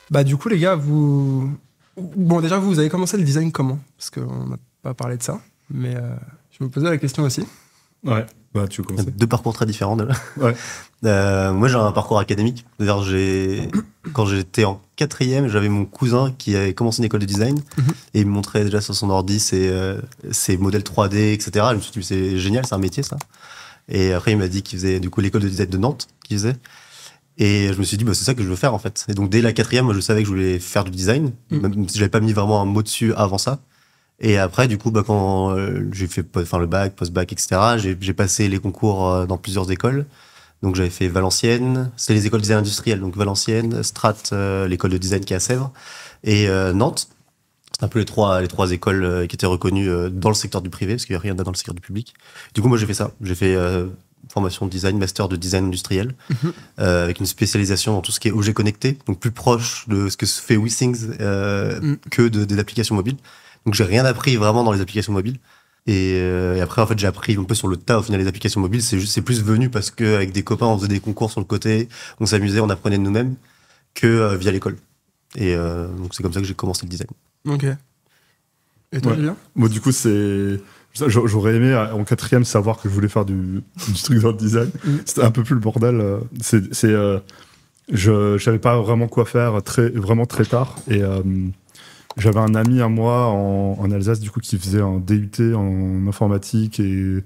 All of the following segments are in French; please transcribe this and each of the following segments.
Bah du coup les gars, bon déjà vous avez commencé le design comment? Parce qu'on n'a pas parlé de ça, mais je me posais la question aussi. Ouais, bah tu veux commencer. Deux parcours très différents de là. Ouais. Moi, j'ai un parcours académique. C'est-à-dire, quand j'étais en quatrième, j'avais mon cousin qui avait commencé une école de design et il me montrait déjà sur son ordi ses modèles 3D, etc. Je me suis dit, c'est génial, c'est un métier, ça. Et après, il m'a dit qu'il faisait du coup l'école de design de Nantes, qu'il faisait. Et je me suis dit, bah, c'est ça que je veux faire, en fait. Et donc, dès la quatrième, moi, je savais que je voulais faire du design, même si j'avais pas mis vraiment un mot dessus avant ça. Et après, du coup, bah, quand j'ai fait le bac, post-bac, etc., j'ai passé les concours dans plusieurs écoles. Donc, j'avais fait Valenciennes, c'est les écoles de design industriel, donc Valenciennes, Strat, l'école de design qui est à Sèvres, et Nantes. C'est un peu les trois écoles qui étaient reconnues dans le secteur du privé, parce qu'il n'y a rien dans le secteur du public. Du coup, moi, j'ai fait ça. J'ai fait formation de design, master de design industriel, avec une spécialisation dans tout ce qui est objet connecté, donc plus proche de ce que se fait WeThings que des applications mobiles. Donc, j'ai rien appris vraiment dans les applications mobiles. Et après, en fait, j'ai appris un peu sur le tas, au final, les applications mobiles. C'est plus venu parce qu'avec des copains, on faisait des concours sur le côté, on s'amusait, on apprenait de nous-mêmes, que via l'école. Et donc, c'est comme ça que j'ai commencé le design. Ok. Et toi, Julien? Moi, du coup, j'aurais aimé en quatrième savoir que je voulais faire du truc dans le design. C'était un peu plus le bordel. Je savais pas vraiment quoi faire vraiment très tard. Et j'avais un ami à moi en Alsace, du coup, qui faisait un DUT en informatique et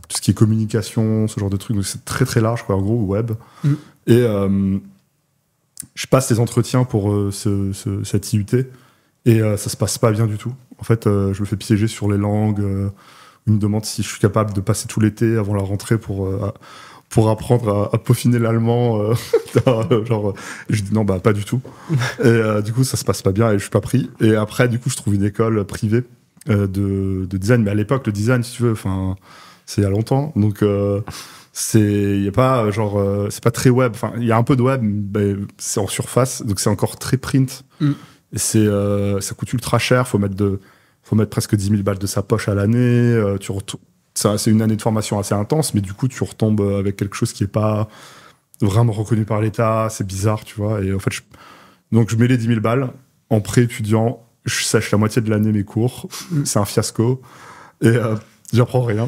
tout ce qui est communication, ce genre de trucs. Donc, c'est très très large, quoi, en gros, web. Et je passe les entretiens pour cette IUT. Et ça se passe pas bien du tout. En fait, je me fais piéger sur les langues. Il me demande si je suis capable de passer tout l'été avant la rentrée pour apprendre à peaufiner l'allemand. Je dis non, bah pas du tout. Et du coup, ça se passe pas bien et je suis pas pris. Et après, du coup, je trouve une école privée de design. Mais à l'époque, le design, si tu veux, c'est il y a longtemps. Donc, y a pas, c'est pas très web. Enfin, il y a un peu de web, mais c'est en surface. Donc, c'est encore très print. Et ça coûte ultra cher, faut mettre presque 10 000 balles de sa poche à l'année. C'est une année de formation assez intense, mais du coup, tu retombes avec quelque chose qui n'est pas vraiment reconnu par l'État. C'est bizarre, tu vois. Et en fait, donc je mets les 10 000 balles en pré-étudiant. Je sèche la moitié de l'année mes cours. C'est un fiasco. Et j'apprends rien.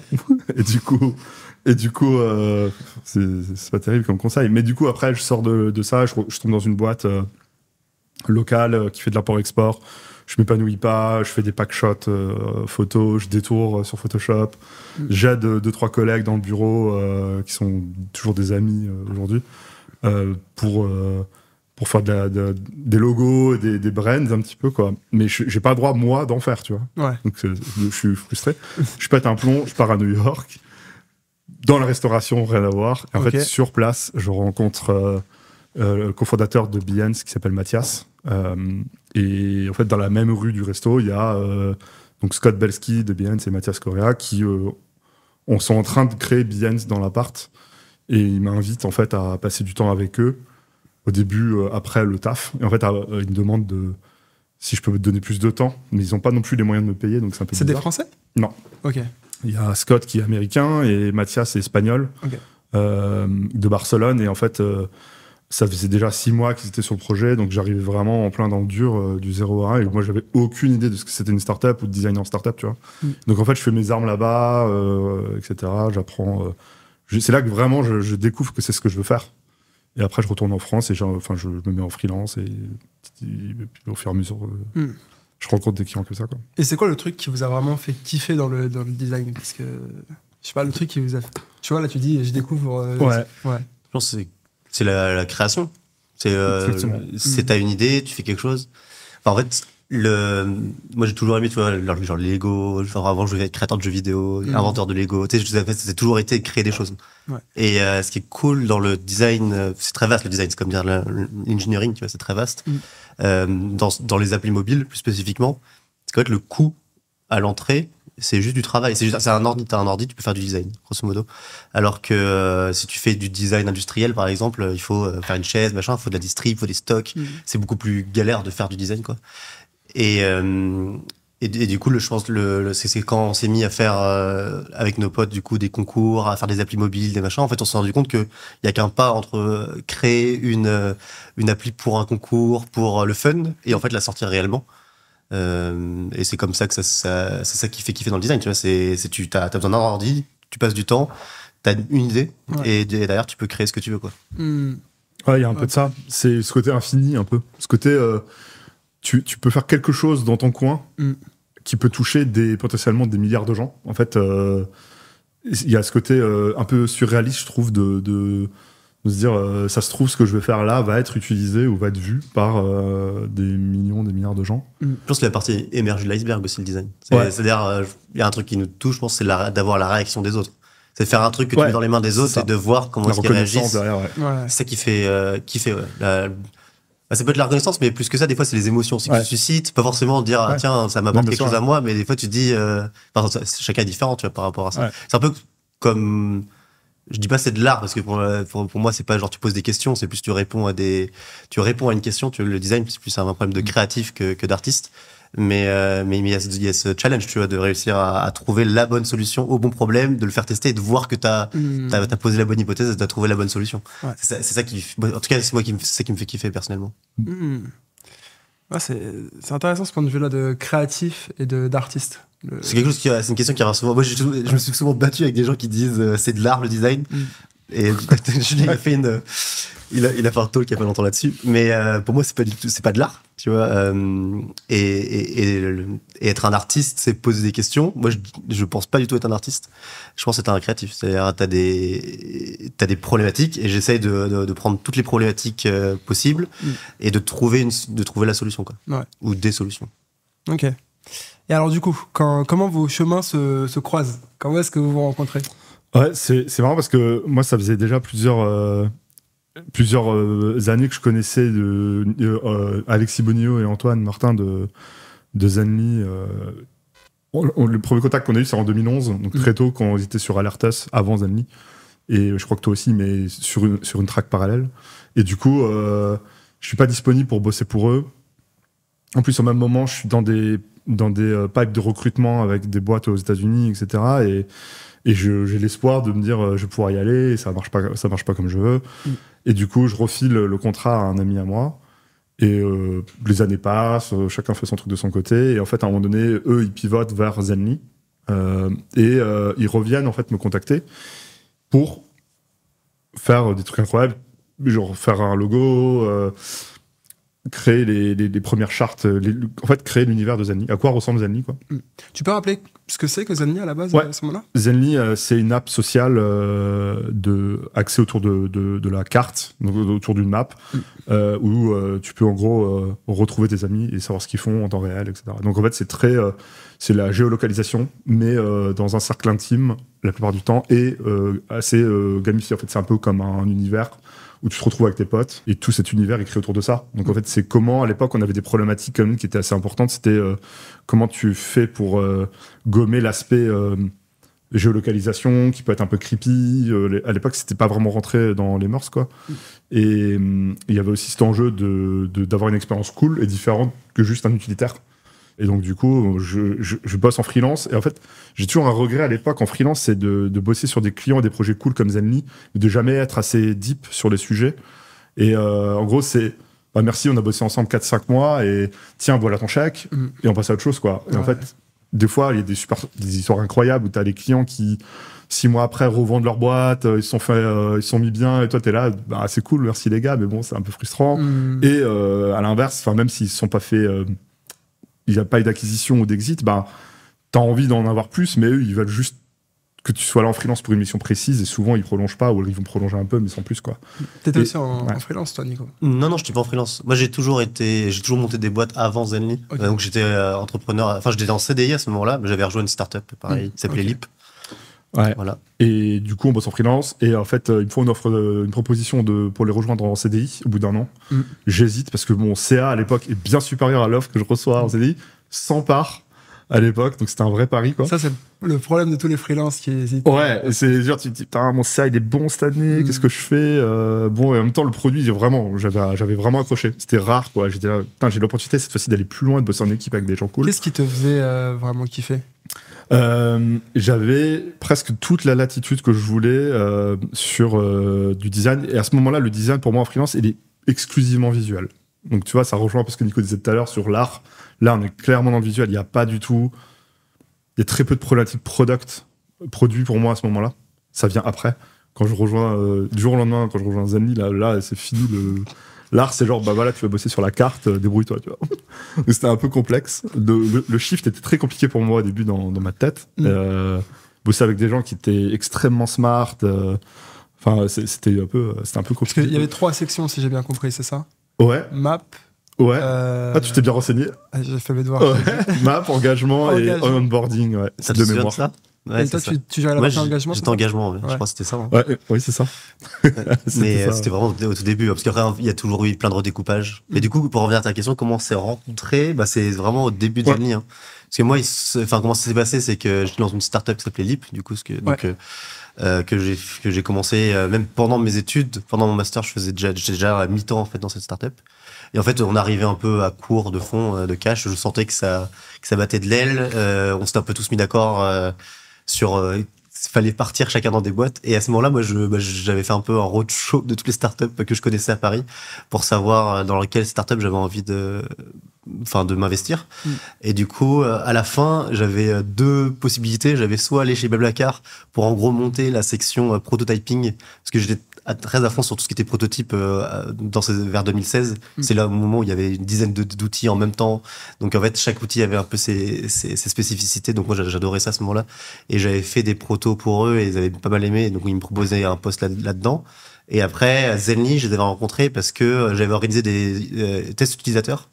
Et du coup, c'est pas terrible comme conseil. Mais du coup, après, je sors de ça. Je tombe dans une boîte local qui fait de l'import-export. Je m'épanouis pas, je fais des packshots photos, je détourne sur Photoshop. J'aide 2-3 collègues dans le bureau qui sont toujours des amis aujourd'hui pour faire des logos, des brands un petit peu, quoi. Mais j'ai pas le droit, moi, d'en faire, tu vois. Ouais. Donc je suis frustré. Je pète un plomb, je pars à New York. Dans la restauration, rien à voir. Et en fait, sur place, je rencontre le cofondateur de Behance qui s'appelle Mathias. Et en fait, dans la même rue du resto, il y a donc Scott Belsky de Behance et Mathias Correa qui sont en train de créer Behance dans l'appart. Et ils m'invitent en fait à passer du temps avec eux au début, après le taf. Et en fait, ils me demandent si je peux me donner plus de temps, mais ils n'ont pas non plus les moyens de me payer, donc c'est un peu bizarre. C'est des Français? Non. Ok. Il y a Scott qui est américain et Mathias est espagnol, de Barcelone. Et en fait, ça faisait déjà 6 mois qu'ils étaient sur le projet, donc j'arrivais vraiment en plein dans le dur, du 0 à 1. Et moi, j'avais aucune idée de ce que c'était une start-up ou de designer en start-up, tu vois. Donc en fait, je fais mes armes là-bas, etc. J'apprends. C'est là que vraiment je découvre que c'est ce que je veux faire. Et après, je retourne en France et je me mets en freelance. Et puis, au fur et à mesure, je rencontre des clients comme ça, quoi. Et c'est quoi le truc qui vous a vraiment fait kiffer dans le design? Parce que, je sais pas, le truc qui vous a fait... Tu vois, là, tu dis, je découvre... Ouais. Je pense que c'est la création. T'as une idée, tu fais quelque chose. Enfin, en fait, moi, j'ai toujours aimé, tu vois, genre les Lego. Genre, avant, je voulais être créateur de jeux vidéo, inventeur de Lego. Tu sais, ça a toujours été de créer des choses. Ouais. Et ce qui est cool dans le design, c'est très vaste le design, c'est comme dire l'engineering, tu vois, c'est très vaste. Dans les applis mobiles, plus spécifiquement, c'est qu'en fait, le coût à l'entrée, c'est juste du travail. C'est un ordi, t'as un ordi, tu peux faire du design, grosso modo. Alors que si tu fais du design industriel, par exemple, il faut faire une chaise, machin, il faut de la distrib, il faut des stocks. C'est beaucoup plus galère de faire du design, quoi. Et Et du coup, je pense c'est quand on s'est mis à faire avec nos potes du coup des concours, à faire des applis mobiles, des machins. En fait, on s'est rendu compte que il y a qu'un pas entre créer une appli pour un concours, pour le fun, et en fait la sortir réellement. Et c'est comme ça que c'est ça qui fait kiffer dans le design. Tu vois, t'as besoin d'un ordi, tu passes du temps, t'as une idée, et derrière tu peux créer ce que tu veux, quoi. Ouais, il y a un peu de ça. C'est ce côté infini, un peu. Ce côté, tu peux faire quelque chose dans ton coin qui peut toucher potentiellement des milliards de gens. En fait, il y a ce côté un peu surréaliste, je trouve, de se dire, ça se trouve, ce que je vais faire là va être utilisé ou va être vu par des millions, des milliards de gens. Je pense que la partie émergée de l'iceberg aussi, le design. C'est-à-dire, il y a un truc qui nous touche, je pense, c'est d'avoir la réaction des autres. C'est de faire un truc que tu mets dans les mains des autres et de voir comment est-ce qu'ils réagissent. Derrière, C'est ça qui fait ça peut être la reconnaissance, mais plus que ça, des fois, c'est les émotions aussi que tu suscites. Pas forcément dire, tiens, ça m'apporte quelque chose à moi, mais des fois, tu te dis, chacun est différent, tu vois, par rapport à ça. C'est un peu comme, je dis pas c'est de l'art, parce que pour moi, c'est pas genre tu poses des questions, c'est plus tu réponds à une question. Le design, c'est plus un problème de créatif que d'artiste. Mais il y a ce challenge, tu vois, de réussir à trouver la bonne solution au bon problème, de le faire tester et de voir que t'as posé la bonne hypothèse et t'as trouvé la bonne solution. C'est ça qui, en tout cas, c'est ça qui me fait kiffer personnellement. Ouais, c'est intéressant ce point de vue-là de créatif et d'artiste. C'est une question qui revient souvent. Moi, je me suis souvent battu avec des gens qui disent c'est de l'art le design. Et Julien a fait il a fait un talk il y a pas longtemps là-dessus, mais pour moi c'est pas de l'art, tu vois. Et être un artiste, c'est poser des questions. Moi, je pense pas du tout être un artiste. Je pense être un créatif. C'est-à-dire t'as des problématiques et j'essaye de prendre toutes les problématiques possibles et de trouver la solution, quoi. Ouais. Ou des solutions. Ok. Et alors du coup, comment vos chemins se croisent? Comment est-ce que vous vous rencontrez? Ouais, c'est marrant parce que moi, ça faisait déjà plusieurs années que je connaissais Alexis Bonillo et Antoine Martin de Zenly. Le premier contact qu'on a eu, c'est en 2011, donc très tôt, quand ils étaient sur Alertas, avant Zenly. Et je crois que toi aussi, mais sur une track parallèle. Et du coup, je suis pas disponible pour bosser pour eux. En plus, au même moment, je suis dans des pipes de recrutement avec des boîtes aux États-Unis, etc. Et j'ai l'espoir de me dire je vais pouvoir y aller, et ça marche pas comme je veux. Et du coup, je refile le contrat à un ami à moi. Et les années passent, chacun fait son truc de son côté. Et en fait, à un moment donné, eux, ils pivotent vers Zenly. Et ils reviennent en fait me contacter pour faire des trucs incroyables, genre faire un logo, créer les premières chartes, en fait créer l'univers de Zenly. À quoi ressemble Zenly, quoi. Tu peux rappeler ce que c'est que Zenly à la base, à ce moment-là? Zenly, c'est une app sociale axée autour de la carte, donc autour d'une map, où tu peux en gros retrouver tes amis et savoir ce qu'ils font en temps réel, etc. Donc en fait, c'est la géolocalisation, mais dans un cercle intime la plupart du temps et assez gamifié. En fait, c'est un peu comme un univers où tu te retrouves avec tes potes, et tout cet univers est créé autour de ça. Donc en fait, c'est comment, à l'époque, on avait des problématiques quand même qui étaient assez importantes, c'était comment tu fais pour gommer l'aspect géolocalisation, qui peut être un peu creepy. À l'époque, c'était pas vraiment rentré dans les mœurs, quoi. Et il y avait aussi cet enjeu d'avoir une expérience cool et différente que juste un utilitaire. Et donc, du coup, je bosse en freelance. Et en fait, j'ai toujours un regret à l'époque en freelance, c'est de bosser sur des clients et des projets cool comme Zenly, mais de jamais être assez deep sur les sujets. Et en gros, c'est merci, on a bossé ensemble 4-5 mois, et tiens, voilà ton chèque, et on passe à autre chose, quoi. Et en fait, des fois, il y a des histoires incroyables où tu as les clients qui, 6 mois après, revendent leur boîte, ils se sont mis bien, et toi, tu es là, c'est cool, merci les gars, mais bon, c'est un peu frustrant. Et à l'inverse, même s'ils ne se sont pas fait. Il n'y a pas eu d'acquisition ou d'exit, t'as envie d'en avoir plus, mais eux, ils veulent juste que tu sois là en freelance pour une mission précise, et souvent, ils prolongent pas, ou ils vont prolonger un peu, mais sans plus, quoi. T'étais aussi en freelance, toi, Nico? Non, je n'étais pas en freelance. Moi, j'ai toujours monté des boîtes avant Zenly. Okay. Donc, j'étais entrepreneur, enfin, j'étais en CDI à ce moment-là, mais j'avais rejoint une startup, pareil, qui s'appelait Lip. Ouais. Voilà. Et du coup, on bosse en freelance. Et en fait, il me faut une proposition pour les rejoindre en CDI au bout d'un an. J'hésite parce que mon CA à l'époque est bien supérieur à l'offre que je reçois en CDI, 100 parts. à l'époque, donc c'était un vrai pari, quoi. Ça, c'est le problème de tous les freelances qui hésitent. Ouais, c'est genre, tu te dis, putain, mon CA, il est bon cette année, qu'est-ce que je fais Bon, et en même temps, le produit, j'avais vraiment accroché. C'était rare, quoi. J'étais là, putain, j'ai l'opportunité cette fois-ci d'aller plus loin, de bosser en équipe avec des gens cool. Qu'est-ce qui te faisait vraiment kiffer? J'avais presque toute la latitude que je voulais sur du design. Et à ce moment-là, le design, pour moi, en freelance, il est exclusivement visuel. Donc, tu vois, ça rejoint un peu ce que Nico disait tout à l'heure sur l'art. Là, on est clairement dans le visuel. Il n'y a pas du tout... Il y a très peu de problématiques produits pour moi à ce moment-là. Ça vient après. Quand je rejoins, du jour au lendemain, quand je rejoins Zenly, là c'est fini. L'art, c'est genre, bah voilà, tu vas bosser sur la carte, débrouille-toi, tu vois. Donc, c'était un peu complexe. Le shift était très compliqué pour moi au début dans ma tête. Bosser avec des gens qui étaient extrêmement smart. Enfin, c'était un peu compliqué. Parce qu'il y avait 3 sections, si j'ai bien compris, c'est ça? Ouais. Map. Ouais. Ah, tu t'es bien renseigné? J'ai fait mes devoirs. Ouais. Map, engagement et onboarding, ouais. Ça de te souvient mémoire. de ça? Ouais, et toi, tu gérais la partie engagement? J'étais engagement, je crois que c'était ça. Hein. Ouais, oui, c'est ça. Mais c'était vraiment au tout début, parce qu'après, il y a toujours eu plein de redécoupages. Et du coup, pour revenir à ta question, comment on s'est rencontrés, bah, c'est vraiment au début de Zenly. Hein. Parce que moi, comment ça s'est passé, c'est que j'étais dans une startup qui s'appelait Leap, du coup, que j'ai commencé, même pendant mes études, pendant mon master, j'étais déjà à mi-temps, en fait, dans cette startup. Et en fait, on arrivait un peu à court de fond, de cash. Je sentais que ça battait de l'aile. On s'était un peu tous mis d'accord sur fallait partir chacun dans des boîtes. Et à ce moment-là, moi, j'avais fait un peu un roadshow de toutes les startups que je connaissais à Paris pour savoir dans quelle startup j'avais envie de m'investir. Et du coup, à la fin, j'avais 2 possibilités. J'avais soit aller chez Blablacar pour en gros monter la section prototyping, parce que j'étais très à fond sur tout ce qui était prototype vers 2016. C'est là au moment où il y avait une dizaine d'outils en même temps. Donc en fait, chaque outil avait un peu ses spécificités. Donc moi, j'adorais ça à ce moment-là. Et j'avais fait des protos pour eux et ils avaient pas mal aimé. Donc ils me proposaient un poste là-dedans. Et après, Zenly, je les avais rencontrés parce que j'avais organisé des tests utilisateurs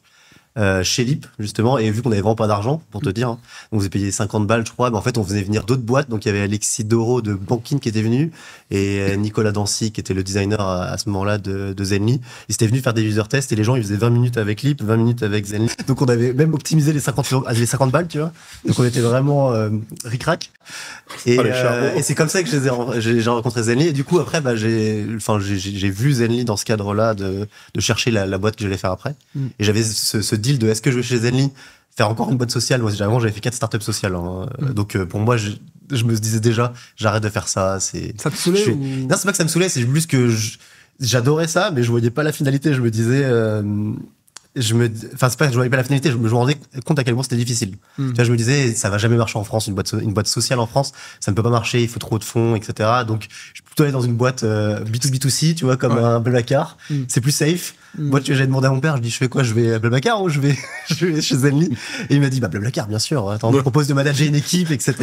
chez Leap, justement, et vu qu'on avait vraiment pas d'argent, pour te dire, hein, on faisait payer 50 balles, je crois, mais en fait, on faisait venir d'autres boîtes. Donc, il y avait Alexis Doro de Bankin qui était venu, et Nicolas Dancy, qui était le designer à ce moment-là de Zenly. Ils étaient venus faire des user tests, et les gens, ils faisaient 20 minutes avec Leap, 20 minutes avec Zenly. Donc, on avait même optimisé les 50 balles, tu vois. Donc, on était vraiment ric-rac. Et c'est comme ça que j'ai rencontré Zenly. Et du coup, après, bah, j'ai vu Zenly dans ce cadre-là de chercher la boîte que j'allais faire après. Et j'avais ce deal de est-ce que je vais chez Zenly faire encore une boîte sociale. Moi, avant, j'avais fait 4 startups sociales. Hein. Donc, pour moi, je me disais déjà, j'arrête de faire ça. Ça te saoulait Non, c'est pas que ça me saoulait, c'est plus que j'adorais ça, mais je voyais pas la finalité. Je me disais... c'est pas que je voyais pas la finalité, je me rendais compte à quel point c'était difficile. Tu vois, je me disais, ça va jamais marcher en France, une boîte sociale en France, ça ne peut pas marcher, il faut trop de fonds, etc. Donc, je suis plutôt allé dans une boîte B2B2C, tu vois, comme un Blablacar. C'est plus safe. Moi, j'ai demandé à mon père, je dis, je fais quoi? Je vais à Blablacar ou je vais chez Zenly? Et il m'a dit, bah, Blablacar, bien sûr. Attends, on me propose de manager une équipe, etc.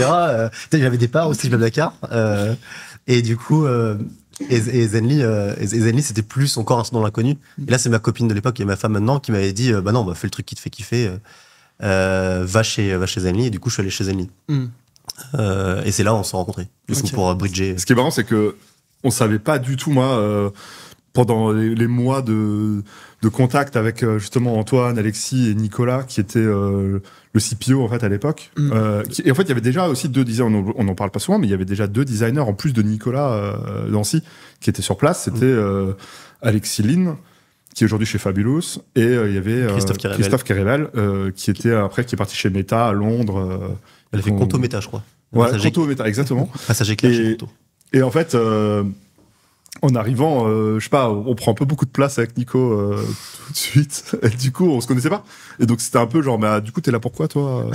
J'avais des parts aussi, Blablacar. Et du coup, et Zenly, c'était plus encore dans l'inconnu. Et là, c'est ma copine de l'époque et ma femme maintenant qui m'avait dit, bah non, bah, fais le truc qui te fait kiffer, va chez Zenly. Et du coup, je suis allé chez Zenly. Et c'est là où on s'est rencontrés. Du coup, pour bridger. Ce qui est marrant, c'est que on savait pas du tout, moi, pendant les mois de contact avec justement Antoine, Alexis et Nicolas, qui était le CPO en fait à l'époque. Et en fait, il y avait déjà aussi 2 designers, on n'en parle pas souvent, mais il y avait déjà 2 designers en plus de Nicolas Dancy qui étaient sur place. C'était Alexis Lin, qui est aujourd'hui chez Fabulous, et il y avait Christophe Kerevel, qui est parti chez Meta à Londres. Elle a fait Conto Meta, je crois. Ouais, Conto Meta, exactement. Passage éclair chez Conto. Et en fait, en arrivant, je sais pas, on prend un peu beaucoup de place avec Nico tout de suite. Et du coup, on se connaissait pas. Et donc, c'était un peu genre, mais du coup, t'es là pourquoi, toi?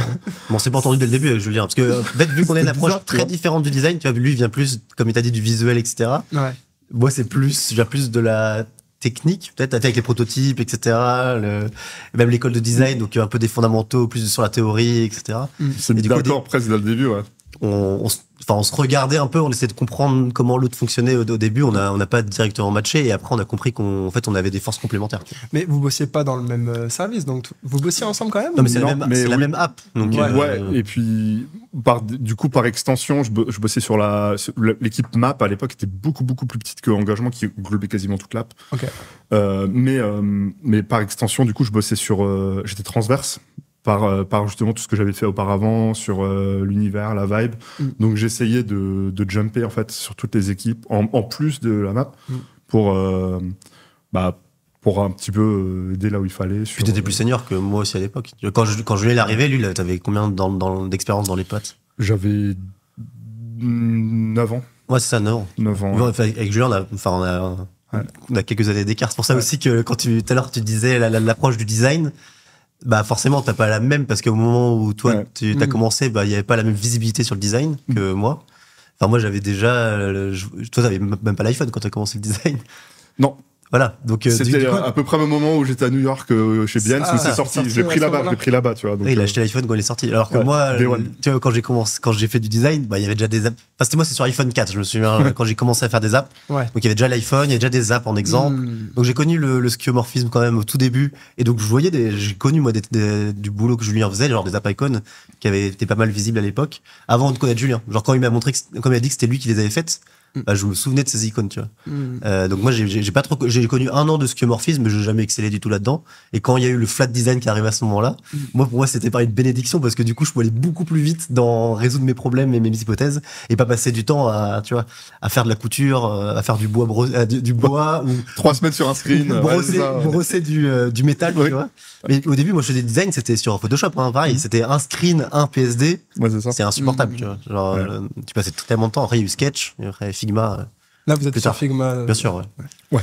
Bon, c'est pas entendu dès le début, Julien. Parce que, en fait, vu qu'on a une approche très différente du design, tu vois, lui, il vient plus, comme il t'a dit, du visuel, etc. Ouais. Moi, je viens plus de la technique, peut-être, avec les prototypes, etc. Même l'école de design, donc un peu des fondamentaux, plus sur la théorie, etc. C'est mis d'accord presque dès le début, ouais. On se regardait un peu, on essayait de comprendre comment l'autre fonctionnait au début. On n'a pas directement matché et après on a compris qu'en fait on avait des forces complémentaires. Mais vous bossiez pas dans le même service, donc vous bossiez ensemble quand même? Non, mais c'est la même app. Donc ouais. Et puis par extension, je bossais sur l'équipe Map. À l'époque, était beaucoup plus petite que Engagement, qui englobait quasiment toute l'app. Okay. Mais par extension, du coup, je bossais j'étais transverse. par justement tout ce que j'avais fait auparavant sur l'univers, la vibe. Donc j'essayais de jumper en fait sur toutes les équipes en plus de la map pour un petit peu aider là où il fallait. Puis t'étais plus senior que moi aussi à l'époque. Quand Julien est arrivé, lui, t'avais combien d'expérience dans les potes? J'avais 9 ans. Ouais, c'est ça, 9 ans. 9 ans. Enfin, avec Julien, on a quelques années d'écart. C'est pour ça aussi que quand tout à l'heure tu disais l'approche du design, bah forcément t'as pas la même, parce qu'au moment où toi tu as commencé, bah il y avait pas la même visibilité sur le design que moi. Enfin moi j'avais déjà, toi t'avais même pas l'iPhone quand t'as commencé le design. Non. Voilà, donc c'était à peu près au moment où j'étais à New York chez Behance où c'est sorti. Je l'ai pris là-bas, tu vois. Donc, il a acheté l'iPhone quand il est sorti. Alors que moi, tu vois, quand j'ai fait du design, bah il y avait déjà des apps. Enfin, c'était moi, c'est sur iPhone 4. Je me souviens quand j'ai commencé à faire des apps. Ouais. Donc il y avait déjà l'iPhone, il y avait déjà des apps en exemple. Donc j'ai connu le skeuomorphisme quand même au tout début. Et donc je voyais j'ai connu moi du boulot que Julien faisait, genre des app icons qui avaient été pas mal visibles à l'époque, avant de connaître Julien. Genre quand il m'a montré, quand il m'a dit que c'était lui qui les avait faites. Bah, je me souvenais de ces icônes, tu vois. Donc moi, j'ai connu 1 an de skeuomorphisme, mais j'ai jamais excellé du tout là-dedans. Et quand il y a eu le flat design qui arrive à ce moment-là, pour moi, c'était pas une bénédiction, parce que du coup, je pouvais aller beaucoup plus vite dans résoudre mes problèmes et mes hypothèses, et pas passer du temps à faire de la couture, à faire du bois, du bois ou 3 semaines sur un screen, brosser du métal, tu vois. Mais au début, moi, je faisais des designs, c'était sur Photoshop, hein, pareil. C'était un screen, un PSD. Ouais, c'est ça. C'est insupportable, tu vois. Genre, tu passais tellement de temps. Après, il y a eu Sketch, après Figma. Là, vous êtes sur Figma. Bien sûr, ouais.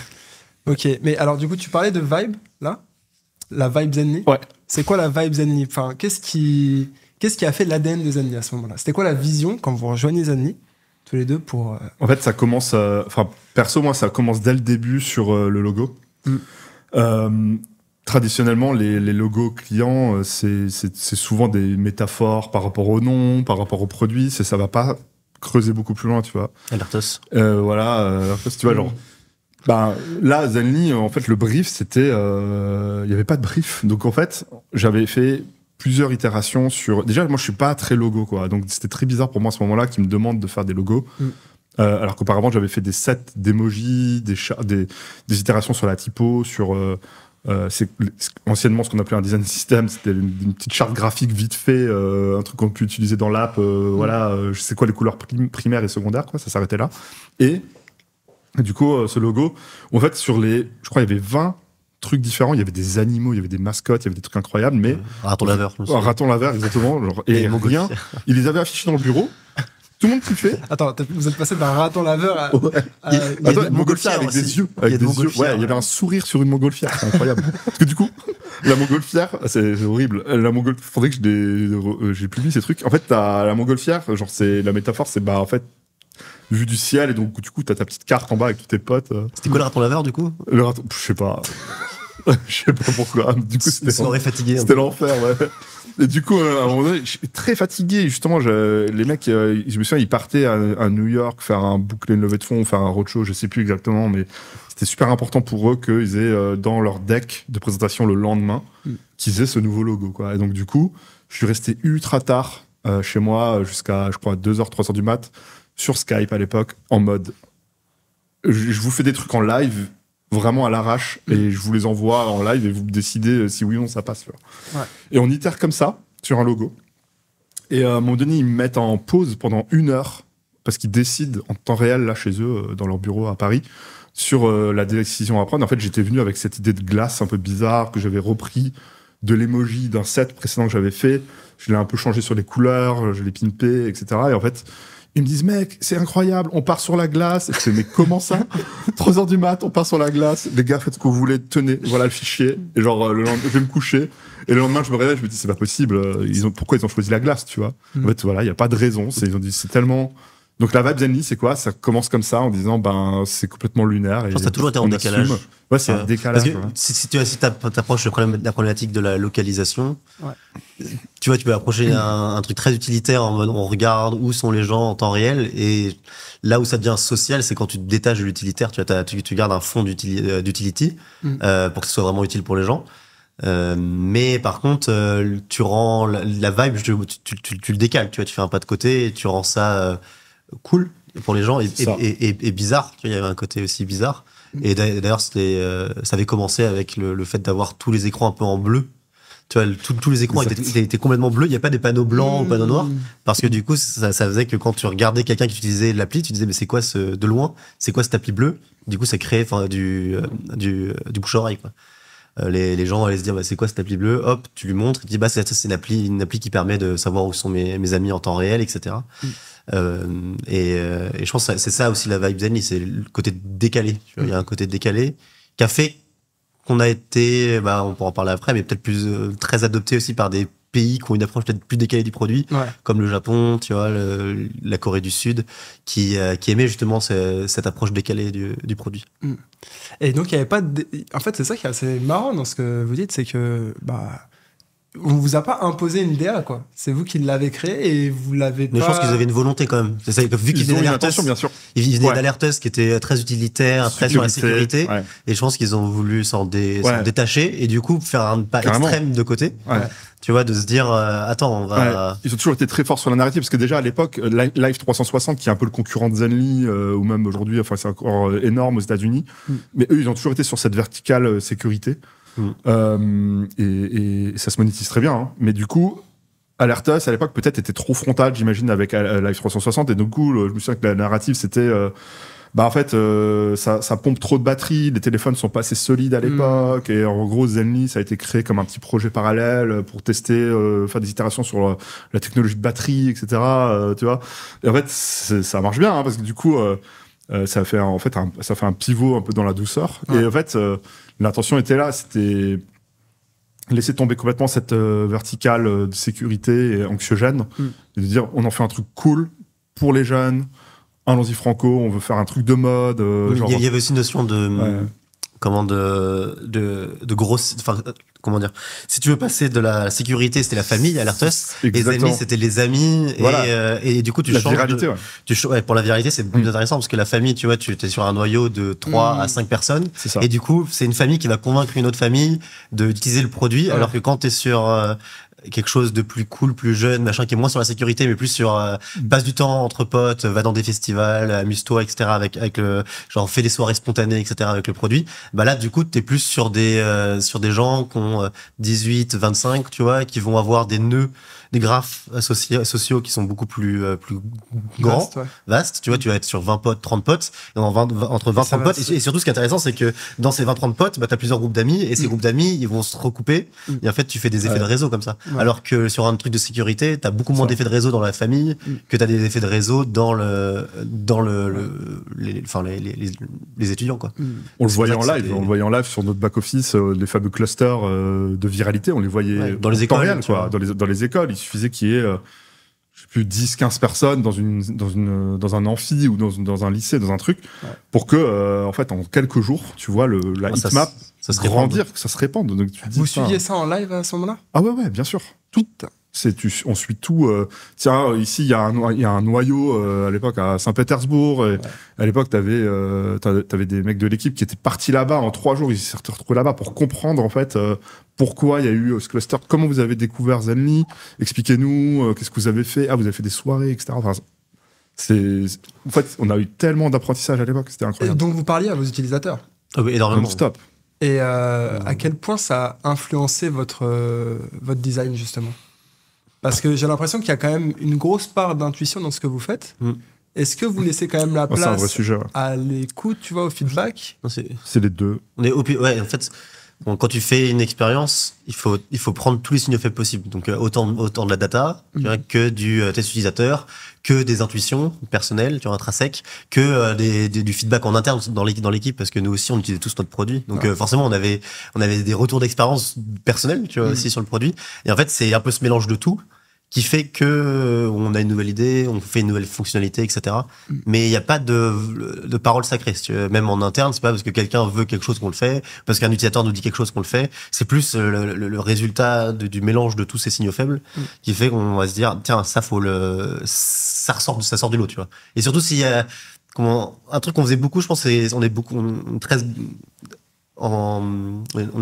Ok, mais alors, du coup, tu parlais de vibe, là? La vibe Zenly? Ouais. C'est quoi la vibe Zenly? Enfin, qu'est-ce qui a fait l'ADN de Zenly à ce moment-là? C'était quoi la vision quand vous rejoignez Zenly, tous les deux, pour... En fait, ça commence... perso, moi, ça commence dès le début sur le logo. Traditionnellement, les logos clients, c'est souvent des métaphores par rapport au nom, par rapport au produit. Ça va pas creuser beaucoup plus loin, tu vois. Alertos. Alertos, tu vois, genre... là, Zenly, en fait, le brief, c'était... Il n'y avait pas de brief. Donc, en fait, j'avais fait plusieurs itérations sur... Déjà, moi, je suis pas très logo, quoi. Donc, c'était très bizarre pour moi, à ce moment-là, qu'ils me demandent de faire des logos. Alors qu'auparavant, j'avais fait des sets d'emojis, des itérations sur la typo, sur... c'est anciennement ce qu'on appelait un design system, c'était une petite charte graphique vite fait, un truc qu'on peut utiliser dans l'app, je sais quoi les couleurs primaires et secondaires, quoi, ça s'arrêtait là. Et du coup, ce logo, en fait, je crois il y avait 20 trucs différents, il y avait des animaux, il y avait des mascottes, il y avait des trucs incroyables, mais... Raton laveur. Raton laveur, exactement. Et rien, ils les avaient affichés dans le bureau. Tout le monde kiffait. Attends, vous êtes passé d'un raton laveur à... Il y a des montgolfière avec des yeux. Avec des yeux. Ouais, il y avait un sourire sur une montgolfière, c'est incroyable. Parce que du coup, la montgolfière, c'est horrible. Faudrait que j'ai publié ces trucs. En fait, t'as la montgolfière, genre, la métaphore, c'est en fait, vue du ciel, et donc du coup, t'as ta petite carte en bas avec tous tes potes. C'était quoi le raton laveur, du coup? Le raton, je sais pas. Je sais pas pourquoi. Du coup, c'était l'enfer, ouais. Et du coup, à un moment donné, je suis très fatigué. Justement, les mecs, je me souviens, ils partaient à New York faire un boucler une levée de fonds, faire un roadshow, je sais plus exactement, mais c'était super important pour eux qu'ils aient dans leur deck de présentation le lendemain, qu'ils aient ce nouveau logo, quoi. Et donc, du coup, je suis resté ultra tard chez moi, jusqu'à, je crois, 2h, 3h du mat, sur Skype à l'époque, en mode, je vous fais des trucs en live, vraiment à l'arrache, et je vous les envoie en live et vous décidez si oui ou non ça passe. Ouais. Et on itère comme ça sur un logo. Et à un moment donné, ils me mettent en pause pendant 1 heure parce qu'ils décident en temps réel, là, chez eux, dans leur bureau à Paris, sur la décision à prendre. En fait, j'étais venu avec cette idée de glace un peu bizarre que j'avais repris de l'emoji d'un set précédent que j'avais fait. Je l'ai un peu changé sur les couleurs, je l'ai pimpé, etc. Et en fait, ils me disent, mec, c'est incroyable, on part sur la glace. Et je fais, mais comment ça? 3h du mat, on part sur la glace. Les gars, faites ce que vous voulez, tenez, voilà le fichier. Et genre, le lendemain, je vais me coucher. Et le lendemain, je me réveille, je me dis, c'est pas possible. Pourquoi ils ont choisi la glace, tu vois? En fait, voilà, il n'y a pas de raison. Ils ont dit, c'est tellement... Donc la vibe Zenly, c'est quoi? Ça commence comme ça, en disant, c'est complètement lunaire. Je pense que t'as toujours été en décalage. Ouais, c'est un décalage. Parce que si tu approches la problématique de la localisation, tu vois, tu peux approcher un truc très utilitaire en mode on regarde où sont les gens en temps réel, et là où ça devient social, c'est quand tu te détaches de l'utilitaire, tu gardes un fond d'utility pour que ce soit vraiment utile pour les gens. Mais par contre, tu rends la vibe, tu le décales, tu vois, tu fais un pas de côté et tu rends ça cool pour les gens et bizarre. Tu vois, il y avait un côté aussi bizarre. Et d'ailleurs, ça avait commencé avec le fait d'avoir tous les écrans un peu en bleu. Tu vois, tous les écrans étaient complètement bleus. Il n'y a pas des panneaux blancs ou panneaux noirs. Parce que du coup, ça faisait que quand tu regardais quelqu'un qui utilisait l'appli, tu disais, mais c'est quoi de loin? C'est quoi cette appli bleue? Du coup, ça créait du bouche-oreille, quoi. Les gens allaient se dire, bah, c'est quoi cette appli bleue? Hop, tu lui montres, il te dit, bah, c'est une appli qui permet de savoir où sont mes amis en temps réel, etc. Et je pense que c'est ça aussi la vibe Zenly, c'est le côté décalé. Tu vois, il y a un côté décalé qui a fait qu'on a été, bah, on pourra en parler après, mais peut-être plus très adopté aussi par des pays qui ont une approche peut-être plus décalée du produit, comme le Japon, tu vois, la Corée du Sud, qui aimait justement cette approche décalée du produit. Et donc, il n'y avait pas en fait, c'est ça qui est assez marrant dans ce que vous dites, c'est que on vous a pas imposé une DA, quoi. C'est vous qui l'avez créé et vous l'avez pas... Mais je pense qu'ils avaient une volonté quand même. C'est ça, vu qu'ils venaient d'Alertus, bien sûr. Ils venaient d'Alertus qui était très utilitaire, très sur la sécurité. Ouais. Et je pense qu'ils ont voulu s'en détacher et du coup faire un pas extrême de côté. Ouais. Tu vois, de se dire, attends, on va... Ouais. Ils ont toujours été très forts sur la narrative parce que déjà à l'époque, Live 360, qui est un peu le concurrent de Zenly, ou même aujourd'hui, enfin c'est encore énorme aux États-Unis, mais eux, ils ont toujours été sur cette verticale sécurité. Et ça se monétise très bien, hein. Mais du coup, Alertus à l'époque peut-être était trop frontal, j'imagine, avec Live 360, et du coup, je me souviens que la narrative c'était en fait, ça pompe trop de batterie, les téléphones sont pas assez solides à l'époque, et en gros, Zenly, ça a été créé comme un petit projet parallèle pour tester, faire des itérations sur la technologie de batterie, etc. Tu vois. Et en fait, ça marche bien, hein, parce que du coup, ça fait un pivot un peu dans la douceur. Ouais. Et en fait, l'intention était là, c'était laisser tomber complètement cette verticale de sécurité et anxiogène, et de dire, on en fait un truc cool pour les jeunes. Allons-y franco, on veut faire un truc de mode. Il y avait aussi une notion de grosse, enfin, comment dire, si tu veux passer de la sécurité, c'était la famille, Alertus, et Zenly, c'était les amis, et du coup, tu changes. Viralité, pour la viralité, c'est plus intéressant, parce que la famille, tu vois, tu es sur un noyau de 3 à 5 personnes, et du coup, c'est une famille qui va convaincre une autre famille d'utiliser le produit, alors que quand tu es sur quelque chose de plus cool, plus jeune, machin, qui est moins sur la sécurité, mais plus sur passe du temps entre potes, va dans des festivals, amuse-toi, etc. avec le genre fais des soirées spontanées, etc. avec le produit. Bah là, du coup, t'es plus sur des gens qui ont 18, 25, tu vois, qui vont avoir des nœuds, des graphes sociaux qui sont beaucoup plus grands, vastes. Tu vois, tu vas être sur 20 potes, 30 potes, et entre 20 et 30 potes. Et surtout, ce qui est intéressant, c'est que dans ces 20, 30 potes, bah, t'as plusieurs groupes d'amis, et ces groupes d'amis, ils vont se recouper, et en fait, tu fais des effets de réseau comme ça. Ouais. Alors que sur un truc de sécurité, t'as beaucoup moins d'effets de réseau dans la famille que t'as des effets de réseau dans les étudiants, quoi. On le voyait en live, sur notre back-office, les fameux clusters de viralité, on les voyait dans les écoles, réel, quoi. Dans les écoles, il suffisait qu'il y ait je sais plus 10-15 personnes dans un amphi ou dans un lycée, dans un truc, pour que en fait en quelques jours, tu vois la heatmap grandir, que ça se répande. Donc, vous suiviez ça en live à ce moment-là? Ah ouais, bien sûr. Tout. On suit tout. Tiens, ici, il y a un noyau à l'époque à Saint-Pétersbourg. Et à l'époque, t'avais des mecs de l'équipe qui étaient partis là-bas en 3 jours. Ils s'étaient retrouvés là-bas pour comprendre en fait pourquoi il y a eu ce cluster. Comment vous avez découvert Zenly? Expliquez-nous. Qu'est-ce que vous avez fait? Ah, vous avez fait des soirées, etc. Enfin, en fait, on a eu tellement d'apprentissage à l'époque. C'était incroyable. Et donc, vous parliez à vos utilisateurs? Oui, énormément. Non-stop. Et à quel point ça a influencé votre design, justement? Parce que j'ai l'impression qu'il y a quand même une grosse part d'intuition dans ce que vous faites. Est-ce que vous laissez quand même la place c'est un vrai sujet, à l'écoute, tu vois, au feedback? C'est les deux. En fait, quand tu fais une expérience, il faut prendre tous les signaux faibles possibles. Donc autant de la data, tu vois, que du test utilisateur, que des intuitions personnelles, tu vois, intrinsèques, que du feedback en interne dans l'équipe, parce que nous aussi on utilisait tous notre produit. Donc forcément on avait des retours d'expérience personnels, tu vois, aussi sur le produit. Et en fait c'est un peu ce mélange de tout qui fait que on a une nouvelle idée, on fait une nouvelle fonctionnalité, etc. Mais il n'y a pas de parole sacrée. Si tu veux. Même en interne, c'est pas parce que quelqu'un veut quelque chose qu'on le fait, parce qu'un utilisateur nous dit quelque chose qu'on le fait. C'est plus le résultat du mélange de tous ces signaux faibles qui fait qu'on va se dire tiens, ça ça sort du lot, tu vois. Et surtout s'il y a un truc qu'on faisait beaucoup, je pense, c'est on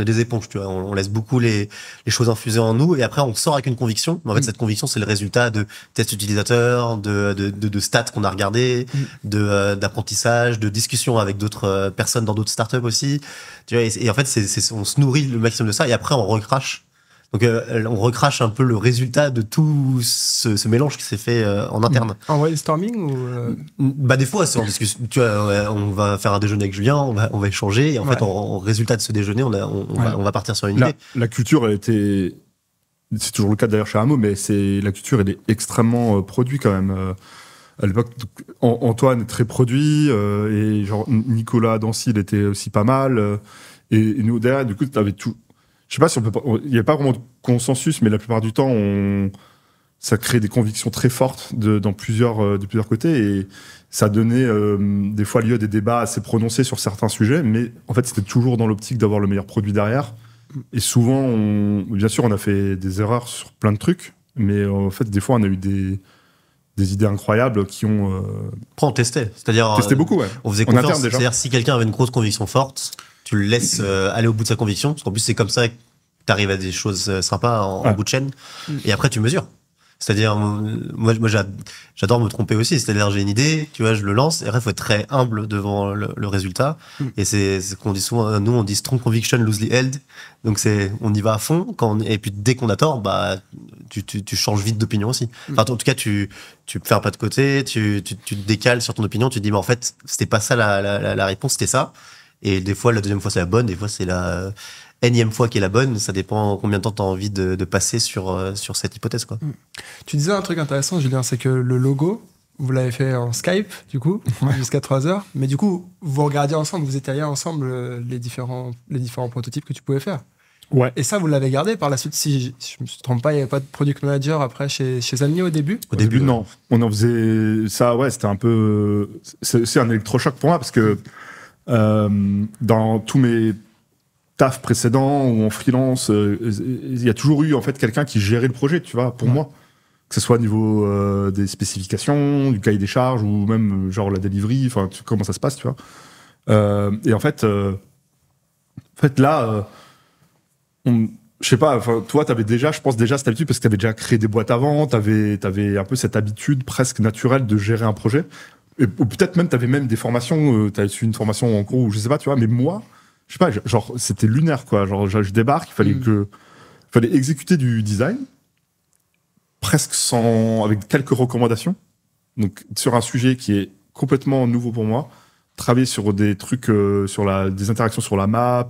est des éponges, tu vois. On laisse beaucoup les choses infuser en nous et après on sort avec une conviction. Mais en fait, cette conviction, c'est le résultat de tests utilisateurs, de stats qu'on a regardés, d'apprentissage, de discussions avec d'autres personnes dans d'autres startups aussi. Tu vois, et en fait, on se nourrit le maximum de ça et après on recrache Donc on recrache un peu le résultat de tout ce mélange qui s'est fait en interne. En brainstorming ou Bah des fois c'est en discussion. Tu vois, on va faire un déjeuner avec Julien, on va échanger et en fait en résultat de ce déjeuner on va partir sur une idée. La culture elle était, c'est toujours le cas d'ailleurs chez Amo, mais la culture elle est extrêmement produit quand même. À l'époque, Antoine est très produit et genre Nicolas Dancy il était aussi pas mal et nous derrière du coup t'avais tout. Je sais pas si il n'y a pas vraiment de consensus, mais la plupart du temps, ça crée des convictions très fortes de plusieurs côtés et ça donnait des fois lieu à des débats assez prononcés sur certains sujets, mais en fait, c'était toujours dans l'optique d'avoir le meilleur produit derrière. Et souvent, bien sûr, on a fait des erreurs sur plein de trucs, mais en fait, des fois, on a eu des idées incroyables qui ont... Après, on testait. C'est-à-dire... Testait beaucoup, ouais. On faisait confiance. C'est-à-dire, si quelqu'un avait une grosse conviction forte, tu le laisses aller au bout de sa conviction, parce qu'en plus c'est comme ça que tu arrives à des choses sympas en bout de chaîne, et après tu mesures. C'est-à-dire, moi j'adore me tromper aussi, c'est-à-dire j'ai une idée, tu vois, je le lance, et après il faut être très humble devant le résultat, et c'est ce qu'on dit souvent, nous on dit strong conviction loosely held, donc on y va à fond, et puis dès qu'on a tort, bah tu changes vite d'opinion aussi. Enfin, en tout cas, tu fais un pas de côté, tu te décales sur ton opinion, tu te dis, mais en fait, c'était pas ça la réponse, c'était ça. Et des fois, la deuxième fois, c'est la bonne. Des fois, c'est la énième fois qui est la bonne. Ça dépend combien de temps tu as envie de passer sur cette hypothèse, quoi. Tu disais un truc intéressant, Julien, c'est que le logo, vous l'avez fait en Skype, du coup, jusqu'à 3h. Mais du coup, vous regardiez ensemble, vous étaliez ensemble les différents prototypes que tu pouvais faire. Ouais. Et ça, vous l'avez gardé par la suite. Si je me trompe pas, il n'y avait pas de product manager après chez Zalmi au début. Au début, non. On en faisait ça, ouais, c'était un peu... C'est un électrochoc pour moi, parce que dans tous mes tafs précédents ou en freelance, il y a toujours eu en fait quelqu'un qui gérait le projet, tu vois, pour moi, que ce soit au niveau des spécifications, du cahier des charges ou même genre la delivery, enfin comment ça se passe, tu vois. Et en fait là, je sais pas, toi t'avais déjà, je pense déjà cette habitude parce que t'avais déjà créé des boîtes avant, t'avais un peu cette habitude presque naturelle de gérer un projet. Ou peut-être même, t'avais même des formations, t'avais suivi une formation en cours, ou je sais pas, tu vois, mais moi, je sais pas, genre, c'était lunaire, quoi. Genre, je débarque, il fallait exécuter du design, presque avec quelques recommandations. Donc, sur un sujet qui est complètement nouveau pour moi, travailler sur des trucs, des interactions sur la map,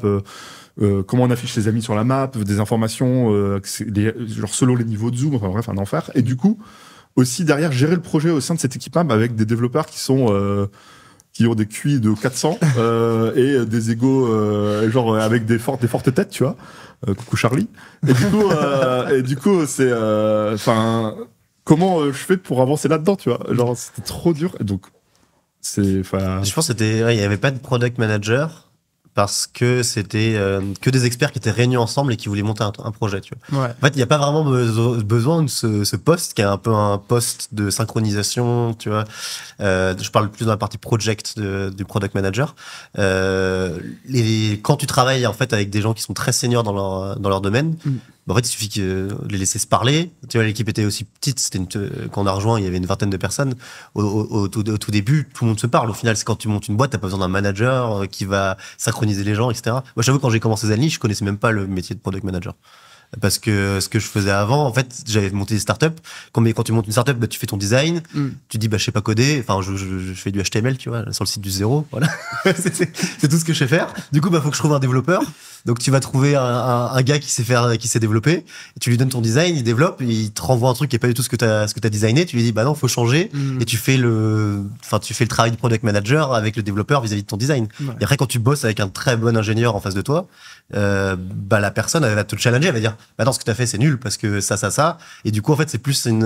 comment on affiche ses amis sur la map, des informations, genre selon les niveaux de zoom, enfin bref, un enfer. Et du coup, aussi derrière gérer le projet au sein de cette équipe avec des développeurs qui ont des QI de 400 et des égos genre avec des fortes têtes, tu vois. Coucou Charlie. Et du coup c'est comment je fais pour avancer là-dedans, tu vois. Genre c'était trop dur et donc je pense que il y avait pas de product manager parce que c'était que des experts qui étaient réunis ensemble et qui voulaient monter un projet, tu vois. En fait, il n'y a pas vraiment besoin de ce poste qui est un peu un poste de synchronisation, tu vois. Je parle plus dans la partie project du product manager. Quand tu travailles en fait avec des gens qui sont très seniors dans leur domaine, en fait, il suffit de les laisser se parler. Tu vois, l'équipe était aussi petite. Quand on a rejoint, il y avait une vingtaine de personnes. Au tout début, tout le monde se parle. Au final, c'est quand tu montes une boîte, t'as pas besoin d'un manager qui va synchroniser les gens, etc. Moi, j'avoue, quand j'ai commencé Zalmi, je connaissais même pas le métier de product manager. Parce que ce que je faisais avant, en fait, j'avais monté des startups. Quand tu montes une startup, bah, tu fais ton design, tu dis, bah, je sais pas coder. Enfin, je fais du HTML, tu vois, sur le site du zéro. Voilà. c'est tout ce que je sais faire. Du coup, bah, faut que je trouve un développeur. Donc, tu vas trouver un gars qui sait développer. Et tu lui donnes ton design, il développe, il te renvoie un truc qui est pas du tout ce que t'as designé. Tu lui dis, bah non, faut changer. Et tu fais le travail du product manager avec le développeur vis-à-vis de ton design. Et après, quand tu bosses avec un très bon ingénieur en face de toi, bah, la personne, elle va te challenger, elle va dire, bah non, ce que t'as fait, c'est nul parce que ça. Et du coup, en fait, c'est plus une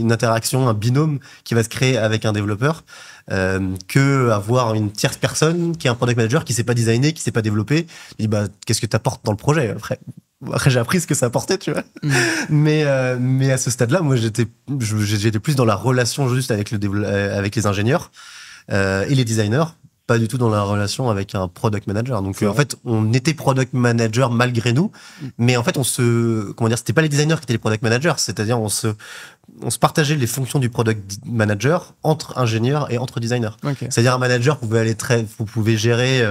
interaction, un binôme qui va se créer avec un développeur, que avoir une tierce personne qui est un product manager qui sait pas designer, qui sait pas développer. Il dit, bah, qu'est-ce que t'apportes dans le projet? Après, j'ai appris ce que ça apportait, tu vois. Mais à ce stade-là, moi, j'étais plus dans la relation juste avec les ingénieurs, et les designers. Pas du tout dans la relation avec un product manager. Donc, en fait, on était product manager malgré nous, mais en fait, c'était pas les designers qui étaient les product managers, c'est-à-dire on se partageait les fonctions du product manager entre ingénieurs et entre designers. Okay. C'est-à-dire un manager pouvait vous pouvez gérer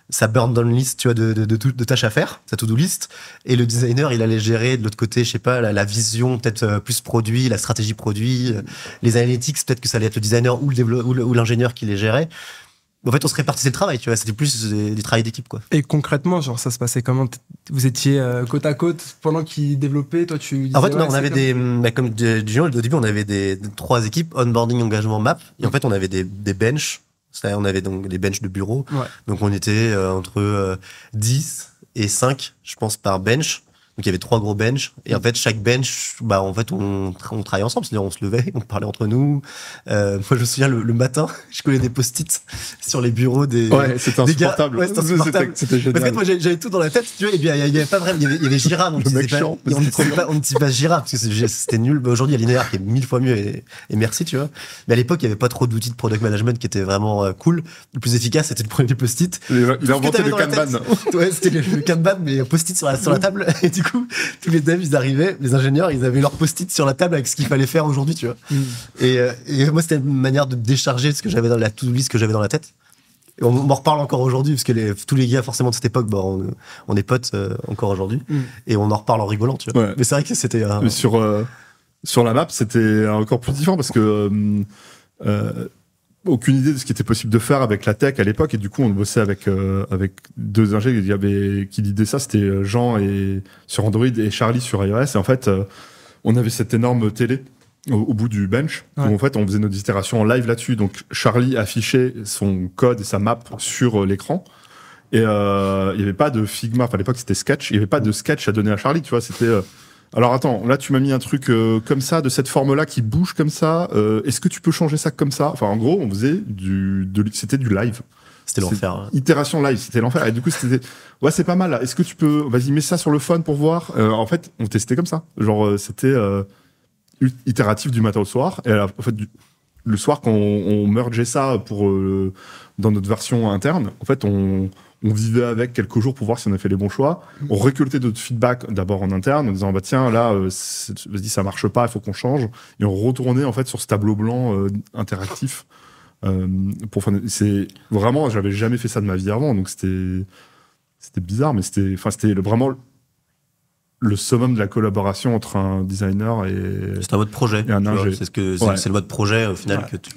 sa burn down list, tu vois, de tâches à faire, sa to-do list. Et le designer, il allait gérer de l'autre côté, je sais pas, la vision, peut-être plus produit, la stratégie produit, les analytics, peut-être que ça allait être le designer ou l'ingénieur qui les gérait. En fait, on se répartissait le travail, tu vois, c'était plus du travail d'équipe, quoi. Et concrètement, genre, ça se passait comment? Vous étiez côte à côte pendant qu'ils développaient, toi, tu disais, en fait, on avait comme au début, on avait 3 équipes, onboarding, engagement, map. Et en fait, on avait des benches. C'est-à-dire, on avait donc des benches de bureau. Ouais. Donc, on était entre 10 et 5, je pense, par bench. Donc, il y avait 3 gros benches. Et en fait, chaque bench, en fait, on travaillait ensemble. C'est-à-dire, on se levait, on parlait entre nous. Moi, je me souviens, le matin, je collais des post-it sur les bureaux des. Ouais, c'était insupportable. Ouais, c'était insupportable. C'était génial. Parce que moi, j'avais tout dans la tête, tu vois. Et bien, il y avait pas vraiment, il y avait Jira. Donc, on ne disait pas Jira, parce que c'était nul. Aujourd'hui, il y a Linear qui est 1000 fois mieux et merci, tu vois. Mais à l'époque, il y avait pas trop d'outils de product management qui étaient vraiment cool. Le plus efficace, c'était de prendre des post-it. Il a inventé le Kanban. Ouais, c'était le Kanban, mais post-it sur la table. Et du coup, tous les devs, ils arrivaient, les ingénieurs, ils avaient leur post-it sur la table avec ce qu'il fallait faire aujourd'hui, tu vois. Et moi, c'était une manière de décharger ce que j'avais dans la to-do list que j'avais dans la tête. Et on m'en reparle encore aujourd'hui, parce que tous les gars, forcément, de cette époque, on est potes encore aujourd'hui. Et on en reparle en rigolant, tu vois. Ouais. Mais c'est vrai que c'était... Sur la map, c'était encore plus différent, parce que... aucune idée de ce qui était possible de faire avec la tech à l'époque, et du coup on bossait avec 2 ingénieurs qui lidaient ça, c'était Jean sur Android et Charlie sur iOS, et en fait on avait cette énorme télé au bout du bench, où en fait on faisait nos itérations en live là-dessus, donc Charlie affichait son code et sa map sur l'écran, et il n'y avait pas de Figma, enfin à l'époque c'était Sketch, il n'y avait pas de sketch à donner à Charlie, tu vois, c'était... Alors attends, là tu m'as mis un truc comme ça, de cette forme-là qui bouge comme ça. Est-ce que tu peux changer ça comme ça? Enfin, en gros, on faisait c'était du live. C'était l'enfer. Hein. Itération live, c'était l'enfer. Et du coup, c'était ouais, c'est pas mal. Là. Est-ce que tu peux, vas-y, mets ça sur le phone pour voir. En fait, on testait comme ça. Genre, c'était itératif du matin au soir. Et en fait, le soir, quand on mergeait ça dans notre version interne, en fait, on vivait avec quelques jours pour voir si on a fait les bons choix. On récoltait notre feedback d'abord en interne en disant bah tiens là vas-y ça marche pas, il faut qu'on change, et on retournait en fait sur ce tableau blanc interactif c'est vraiment, j'avais jamais fait ça de ma vie avant, donc c'était bizarre, mais c'était vraiment le summum de la collaboration entre un designer et c'est un mode projet et un ingé. C'est le mode projet au final que tu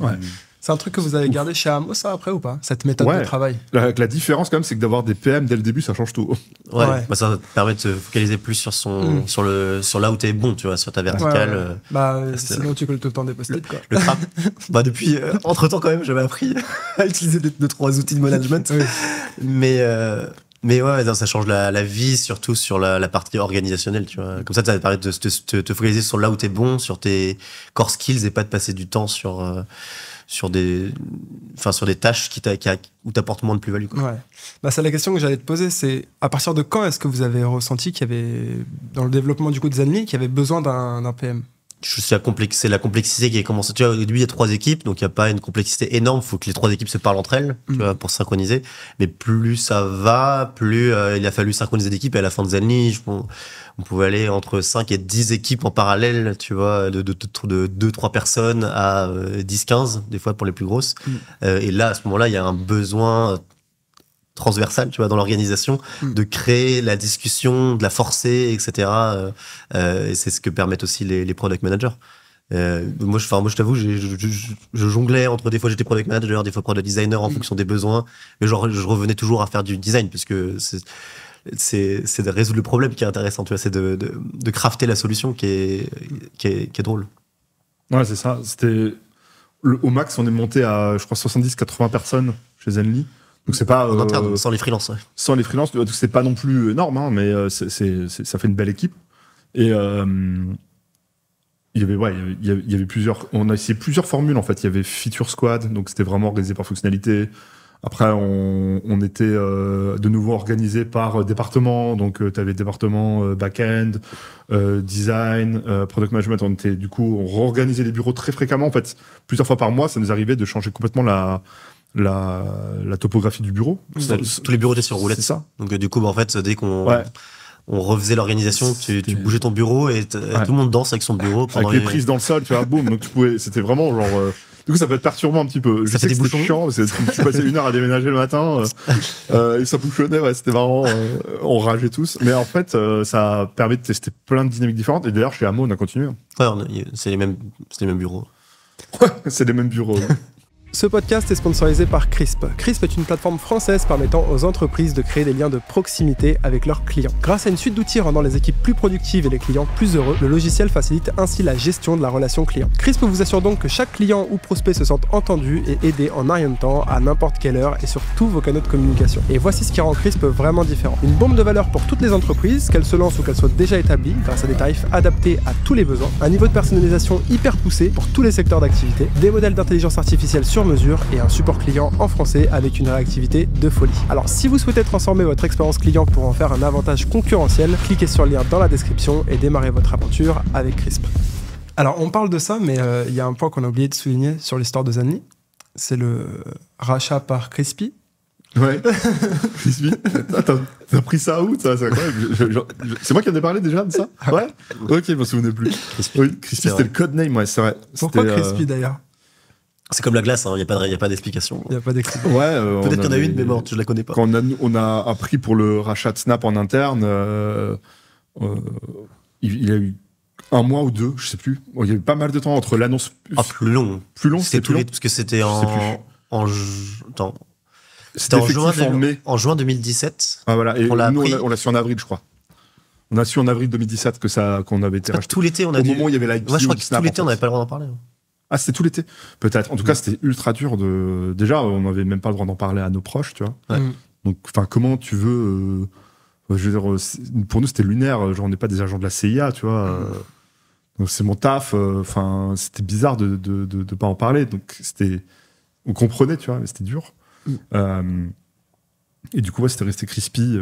C'est un truc que vous avez gardé chez Amos, ça, après, ou pas? Cette méthode de travail? La différence, quand même, c'est que d'avoir des PM dès le début, ça change tout. Ouais. Bah, ça permet de se focaliser plus sur là où t'es bon, tu vois, sur ta verticale. Sinon, tu colles tout le temps des post-it, quoi. Le trap. Depuis, entre-temps, quand même, j'avais appris à utiliser 2-3 outils de management. Mais ouais, ça change la vie, surtout sur la partie organisationnelle, tu vois. Comme ça permet de te focaliser sur là où t'es bon, sur tes core skills, et pas de passer du temps sur des tâches où t'apportes moins de plus-value, quoi. Ouais. Bah, c'est la question que j'allais te poser, c'est à partir de quand est-ce que vous avez ressenti qu'il y avait, dans le développement du coup de Zenly, qu'il y avait besoin d'un PM? C'est la complexité qui est commencé. Tu vois, au début, il y a 3 équipes, donc il n'y a pas une complexité énorme. Il faut que les 3 équipes se parlent entre elles, tu vois, pour synchroniser. Mais plus ça va, plus il a fallu synchroniser d'équipes. Et à la fin de Zenly, on pouvait aller entre 5 et 10 équipes en parallèle, tu vois, de 2-3 personnes à 10-15, des fois pour les plus grosses. Et là, à ce moment-là, il y a un besoin transversal, tu vois, dans l'organisation, de créer la discussion, de la forcer, etc. Et c'est ce que permettent aussi les product managers. Moi, je t'avoue, je jonglais entre des fois j'étais product manager, des fois product designer en fonction des besoins, mais genre je revenais toujours à faire du design, puisque c'est de résoudre le problème qui est intéressant, tu vois, c'est de crafter la solution qui est drôle. Ouais, c'est ça. Au max, on est monté à, je crois, 70-80 personnes chez Zenly. Donc c'est pas en interne, sans les freelances. Ouais. Sans les freelances, c'est pas non plus énorme, hein, mais ça fait une belle équipe. Et il y avait on a essayé plusieurs formules en fait. Il y avait Feature Squad, donc c'était vraiment organisé par fonctionnalité. Après, on était de nouveau organisé par département, donc tu avais département back-end, design, product management. On réorganisait les bureaux très fréquemment en fait. Plusieurs fois par mois, ça nous arrivait de changer complètement la topographie du bureau. Tous les bureaux étaient sur roulette. C'est ça. Donc du coup, en fait, dès qu'on refaisait l'organisation, tu bougeais ton bureau et tout le monde danse avec son bureau. Avec les prises dans le sol, tu vois, boum. Donc c'était vraiment genre, Du coup, ça peut être perturbant un petit peu. Je sais que c'était chiant, parce que je passais 1 heure à déménager le matin, et ça bouchonnait, ouais, c'était marrant, on rageait tous. Mais en fait, ça permet de tester plein de dynamiques différentes. Et d'ailleurs, chez Amo, on a continué. Ouais, c'est les mêmes bureaux. Ouais, c'est les mêmes bureaux. Ce podcast est sponsorisé par Crisp. Crisp est une plateforme française permettant aux entreprises de créer des liens de proximité avec leurs clients. Grâce à une suite d'outils rendant les équipes plus productives et les clients plus heureux, le logiciel facilite ainsi la gestion de la relation client. Crisp vous assure donc que chaque client ou prospect se sente entendu et aidé en un rien de temps, à n'importe quelle heure et sur tous vos canaux de communication. Et voici ce qui rend Crisp vraiment différent. Une bombe de valeur pour toutes les entreprises, qu'elles se lancent ou qu'elles soient déjà établies, grâce à des tarifs adaptés à tous les besoins, un niveau de personnalisation hyper poussé pour tous les secteurs d'activité, des modèles d'intelligence artificielle sur mesure et un support client en français avec une réactivité de folie. Alors si vous souhaitez transformer votre expérience client pour en faire un avantage concurrentiel, cliquez sur le lien dans la description et démarrez votre aventure avec Crisp. Alors on parle de ça, mais il y a un point qu'on a oublié de souligner sur l'histoire de Zenly, c'est le rachat par Crispy. Ouais. Crispy. T'as pris ça où ça? C'est incroyable. C'est moi qui en ai parlé déjà de ça? Ouais. Ok, je m'en souvenais plus. Crispy. Oui, Crispy, c'était le codename, ouais, c'est vrai. Pourquoi Crispy d'ailleurs? C'est comme la glace, il n'y a pas d'explication. Il n'y a pas d'explication. Ouais, peut-être qu'il y en a une, mais bon, je la connais pas. Quand on a appris pour le rachat de Snap en interne, il a eu 1 mois ou 2, je sais plus. Il y a eu pas mal de temps entre l'annonce. Plus long. Plus long, c'était plus long. Parce que c'était en juin 2017. Ah voilà, et on l'a su en avril, je crois. On a su en avril 2017 qu'on avait été racheté. Tout l'été, on a Au moment où il y avait la Moi, je crois que tout l'été, on n'avait pas le droit d'en parler. Ah, c'était tout l'été? Peut-être. En tout cas, c'était ultra dur de. Déjà, on n'avait même pas le droit d'en parler à nos proches, tu vois. Ouais. Donc, comment tu veux. Je veux dire, pour nous, c'était lunaire. Genre, on n'est pas des agents de la CIA, tu vois. Donc, c'est mon taf. C'était bizarre de pas en parler. Donc, c'était. On comprenait, tu vois, mais c'était dur. Et du coup, ouais, c'était resté Crispy.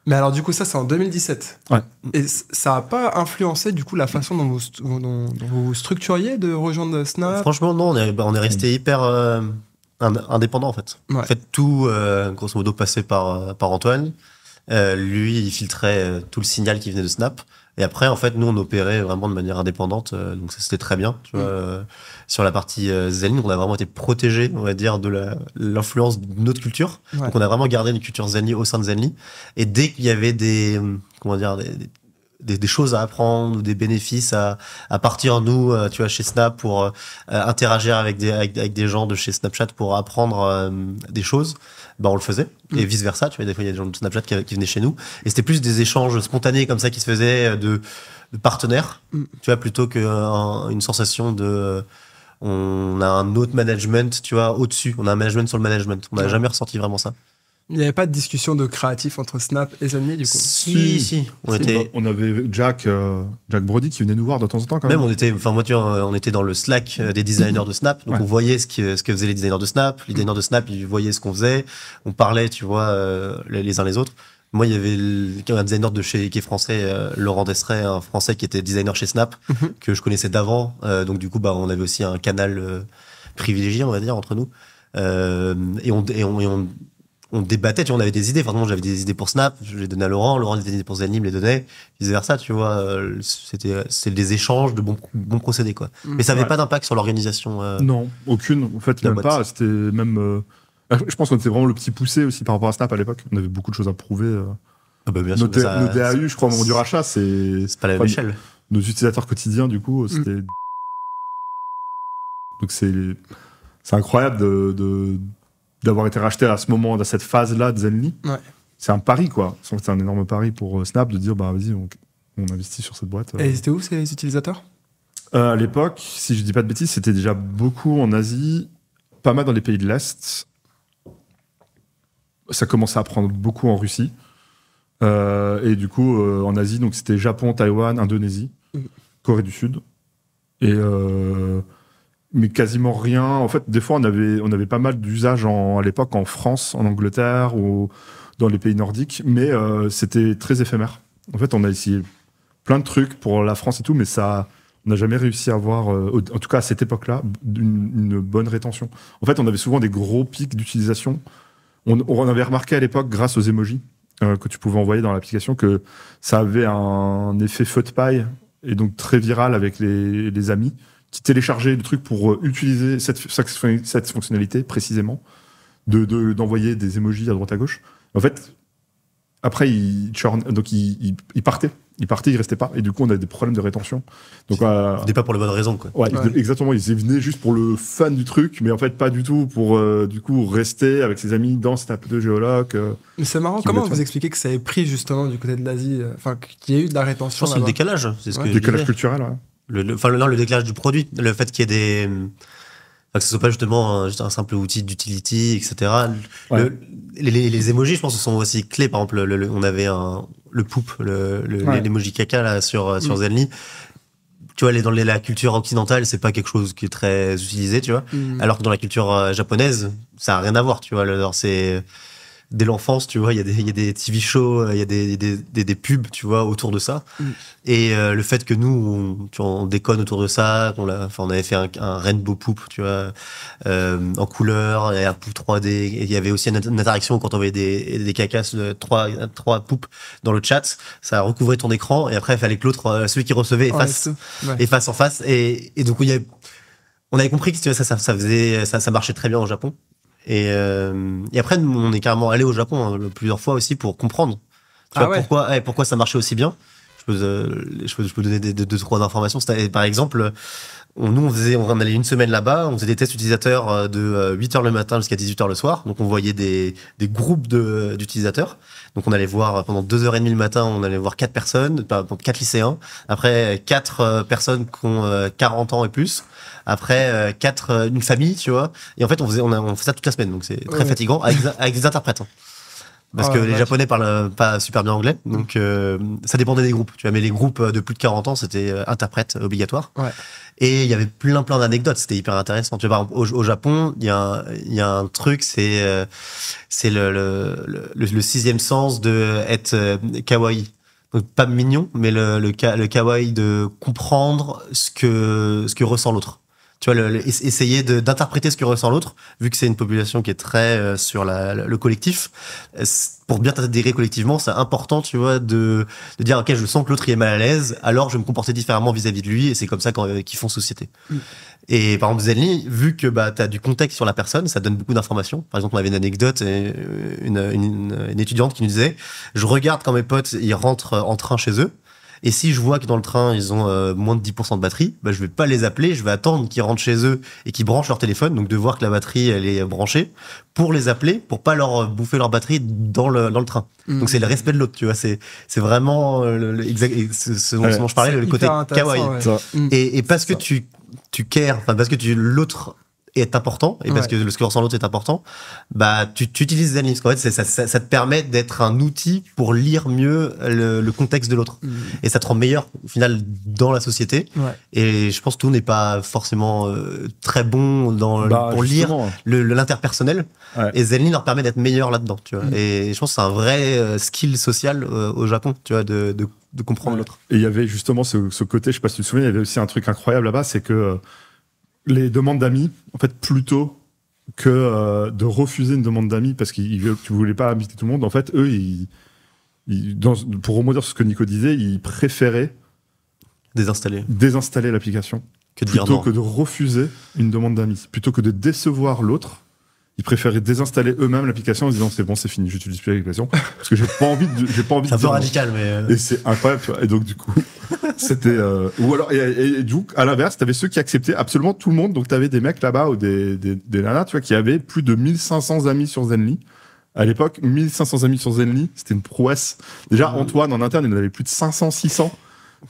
Mais alors du coup ça c'est en 2017. Ouais. Et ça a pas influencé du coup la façon dont vous structuriez de rejoindre Snap? Franchement non, on est resté hyper indépendant en fait. Ouais. En fait tout grosso modo passé par Antoine. Lui il filtrait tout le signal qui venait de Snap. Et après en fait nous on opérait vraiment de manière indépendante, donc ça c'était très bien. Tu vois, sur la partie Zenly, on a vraiment été protégé, on va dire, de l'influence de notre culture. Ouais. Donc on a vraiment gardé une culture Zenly au sein de Zenly. Et dès qu'il y avait des choses à apprendre ou des bénéfices à partir nous, tu vois, chez Snap pour interagir avec des gens de chez Snapchat pour apprendre des choses, bah on le faisait. Et vice versa, tu vois, des fois il y a des gens de Snapchat qui venaient chez nous et c'était plus des échanges spontanés comme ça qui se faisaient de partenaires, tu vois, plutôt qu'une sensation de on a un autre management, tu vois, au-dessus. On a un management sur le management. On n'a jamais ressenti vraiment ça. Il n'y avait pas de discussion de créatif entre Snap et Zenly, du coup? Si. On avait Jack Brody qui venait nous voir de temps en temps, quand même. On était dans le Slack des designers de Snap. Donc, on voyait ce que faisaient les designers de Snap. Les designers de Snap, ils voyaient ce qu'on faisait. On parlait, tu vois, les uns les autres. Moi, il y avait un designer qui est français, Laurent Destray, un français qui était designer chez Snap, que je connaissais d'avant. Donc, du coup, on avait aussi un canal privilégié, on va dire, entre nous. Et on débattait, tu vois, on avait des idées. Forcément, j'avais des idées pour Snap, je les donnais à Laurent avait des idées pour Zenly, me les donnait, vice versa, tu vois. C'est des échanges de bons procédés, quoi. Mais ça n'avait pas d'impact sur l'organisation. Non, aucune. En fait, même pas. C'était même. Je pense qu'on était vraiment le petit poussé aussi par rapport à Snap à l'époque. On avait beaucoup de choses à prouver. Bien sûr, nos DAU, je crois, au moment du rachat, c'est pas la même échelle. Nos utilisateurs quotidiens, du coup, c'était. Donc c'est incroyable d'avoir été racheté à ce moment, dans cette phase-là de Zenly. Ouais. C'est un pari, quoi. C'est un énorme pari pour Snap de dire, vas-y, on investit sur cette boîte. Et c'était où ces utilisateurs? À l'époque, si je dis pas de bêtises, c'était déjà beaucoup en Asie, pas mal dans les pays de l'Est. Ça commençait à prendre beaucoup en Russie. Et du coup, en Asie, donc c'était Japon, Taïwan, Indonésie, Corée du Sud. Mais quasiment rien. En fait, des fois, on avait pas mal d'usages à l'époque en France, en Angleterre ou dans les pays nordiques, mais c'était très éphémère. En fait, on a essayé plein de trucs pour la France et tout, mais on n'a jamais réussi à avoir, en tout cas à cette époque-là, une bonne rétention. En fait, on avait souvent des gros pics d'utilisation. On avait remarqué à l'époque, grâce aux emojis que tu pouvais envoyer dans l'application, que ça avait un effet feu de paille et donc très viral avec les amis qui téléchargeait le truc pour utiliser cette fonctionnalité précisément, d'envoyer des emojis à droite à gauche. En fait, après, il partait. Il restait pas. Et du coup, on a des problèmes de rétention. Donc, c'était pas pour les bonnes raisons, quoi. Ouais. Exactement. Ils venaient juste pour le fun du truc, mais en fait, pas du tout pour, du coup, rester avec ses amis dans cette app de géologue. Mais c'est marrant. Comment vous expliquez que ça ait pris, justement, du côté de l'Asie, qu'il y ait eu de la rétention? Je pense que c'est le décalage. C'est ce que décalage culturel, ouais. Le décalage du produit. Le fait qu'il y ait que ce soit pas justement juste un simple outil d'utility, etc. Ouais. Les emojis, je pense, sont aussi clés. Par exemple, on avait le poop, l'emoji caca là, sur Zenly. Tu vois, dans la culture occidentale, c'est pas quelque chose qui est très utilisé, tu vois. Alors que dans la culture japonaise, ça a rien à voir, tu vois. C'est dès l'enfance, tu vois, il y a des TV shows, il y a des pubs, tu vois, autour de ça. Et le fait que nous, on déconne autour de ça, on avait fait un rainbow poop, tu vois, en couleur, et un poop 3D. Et il y avait aussi une interaction quand on voyait des cacas, trois poops dans le chat. Ça recouvrait ton écran, et après, il fallait que l'autre, celui qui recevait, efface en face. Et donc, on avait compris que tu vois, ça marchait très bien au Japon. Et après, on est carrément allé au Japon plusieurs fois aussi pour comprendre. Tu vois, pourquoi ça marchait aussi bien. Je peux donner deux, trois informations. Par exemple, on allait une semaine là-bas, on faisait des tests utilisateurs de 8h le matin jusqu'à 18h le soir. Donc, on voyait des groupes d'utilisateurs. Donc, on allait voir pendant 2h30 le matin, on allait voir 4 personnes, 4 lycéens. Après, 4 personnes qui ont 40 ans et plus. Après, une famille, tu vois. Et en fait, on fait ça toute la semaine. Donc, c'est très fatigant avec des interprètes. Parce que les Japonais parlent pas super bien anglais. Donc, ça dépendait des groupes. Tu vois, mais les groupes de plus de 40 ans, c'était interprète obligatoire. Ouais. Et il y avait plein d'anecdotes. C'était hyper intéressant. Tu vois, par exemple, au Japon, il y a un truc, c'est le 6e sens de être kawaii. Donc, pas mignon, mais le kawaii de comprendre ce que ressent l'autre. Tu vois, essayer d'interpréter ce que ressent l'autre, vu que c'est une population qui est très sur le collectif. Pour bien t'intégrer collectivement, c'est important, tu vois, de dire, ok, je sens que l'autre est mal à l'aise, alors je vais me comporter différemment vis-à-vis de lui, et c'est comme ça qu'ils font société. Et par exemple, Zenly, vu que t'as du contexte sur la personne, ça donne beaucoup d'informations. Par exemple, on avait une anecdote, une étudiante qui nous disait, je regarde quand mes potes, ils rentrent en train chez eux, et si je vois que dans le train, ils ont moins de 10% de batterie, je vais pas les appeler, je vais attendre qu'ils rentrent chez eux et qu'ils branchent leur téléphone, donc de voir que la batterie, elle est branchée, pour les appeler, pour pas leur bouffer leur batterie dans le train. Donc c'est le respect de l'autre, tu vois, c'est vraiment ce dont je parlais, le côté kawaii. Ouais. Et parce que tu cares, parce que l'autre est important, et parce que ce que ressent l'autre est important, tu utilises Zenly, parce qu'en fait, ça te permet d'être un outil pour lire mieux le contexte de l'autre. Et ça te rend meilleur, au final, dans la société. Ouais. Et je pense que tout n'est pas forcément très bon pour lire l'interpersonnel. Ouais. Et Zenly leur permet d'être meilleur là-dedans, tu vois. Et je pense que c'est un vrai skill social au Japon, tu vois, de comprendre l'autre. Et il y avait justement ce côté, je sais pas si tu te souviens, il y avait aussi un truc incroyable là-bas, c'est que les demandes d'amis, en fait, plutôt que de refuser une demande d'amis parce que tu voulais pas inviter tout le monde, en fait, eux, pour rebondir sur ce que Nico disait, ils préféraient désinstaller l'application plutôt que de refuser une demande d'amis, plutôt que de décevoir l'autre. Ils préféraient désinstaller eux-mêmes l'application en se disant c'est bon, c'est fini, j'utilise plus l'application parce que j'ai pas envie c'est un peu radical, mais et c'est incroyable, tu vois. Et donc du coup c'était ou alors et du coup à l'inverse t'avais ceux qui acceptaient absolument tout le monde. Donc t'avais des mecs là-bas ou des nanas, tu vois, qui avaient plus de 1500 amis sur Zenly. À l'époque, 1500 amis sur Zenly, c'était une prouesse. Déjà Antoine en interne, il en avait plus de 500-600.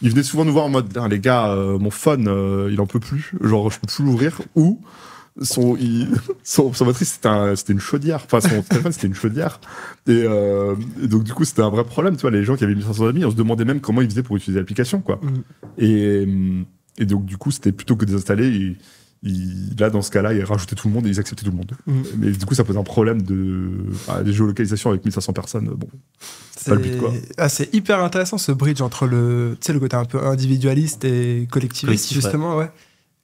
Il venait souvent nous voir en mode les gars, mon phone il en peut plus, genre je peux plus l'ouvrir. Ou son batterie c'était une chaudière, enfin son téléphone c'était une chaudière, et donc du coup c'était un vrai problème, tu vois. Les gens qui avaient 1500 amis, on se demandait même comment ils faisaient pour utiliser l'application, quoi. Et donc du coup c'était plutôt que désinstaller, là dans ce cas-là ils rajoutaient tout le monde et ils acceptaient tout le monde. Mais du coup ça pose un problème de géolocalisation avec 1500 personnes. Bon, c'est pas le but, quoi. C'est hyper intéressant ce bridge entre le côté un peu individualiste et collectiviste, justement, ouais.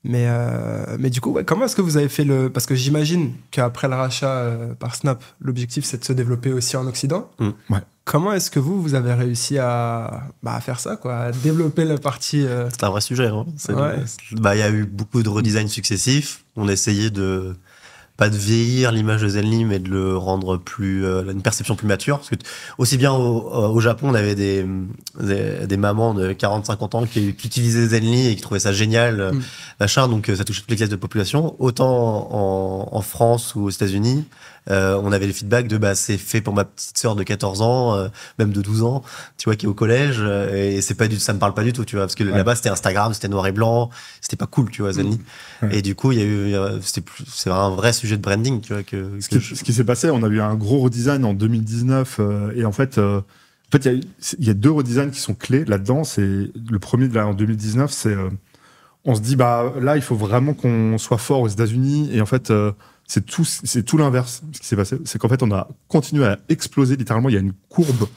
Mais du coup, ouais, comment est-ce que vous avez fait le... Parce que j'imagine qu'après le rachat par Snap, l'objectif, c'est de se développer aussi en Occident. Ouais. Comment est-ce que vous avez réussi à faire ça, quoi, à développer la partie... C'est un vrai sujet. Hein. Il y a eu beaucoup de redesigns successifs. On a essayé de... pas de vieillir l'image de Zenly, mais de le rendre plus une perception plus mature. Parce que aussi bien au Japon, on avait des mamans de 40-50 ans qui utilisaient Zenly et qui trouvaient ça génial, machin. Donc ça touchait toutes les classes de population. Autant en France ou aux États-Unis, on avait le feedback de c'est fait pour ma petite sœur de 14 ans, même de 12 ans, tu vois, qui est au collège, et c'est pas ça me parle pas du tout, tu vois, parce que là-bas c'était Instagram, c'était noir et blanc, c'était pas cool, tu vois, Zenly. Et du coup, il y a eu, c'est un vrai sujet de branding, tu vois. Ce qui s'est passé, on a eu un gros redesign en 2019, et en fait, il y a 2 redesigns qui sont clés là-dedans. C'est le premier en 2019, c'est on se dit là, il faut vraiment qu'on soit fort aux États-Unis, et en fait. C'est tout l'inverse. Ce qui s'est passé, c'est qu'en fait, on a continué à exploser. Littéralement, il y a une courbe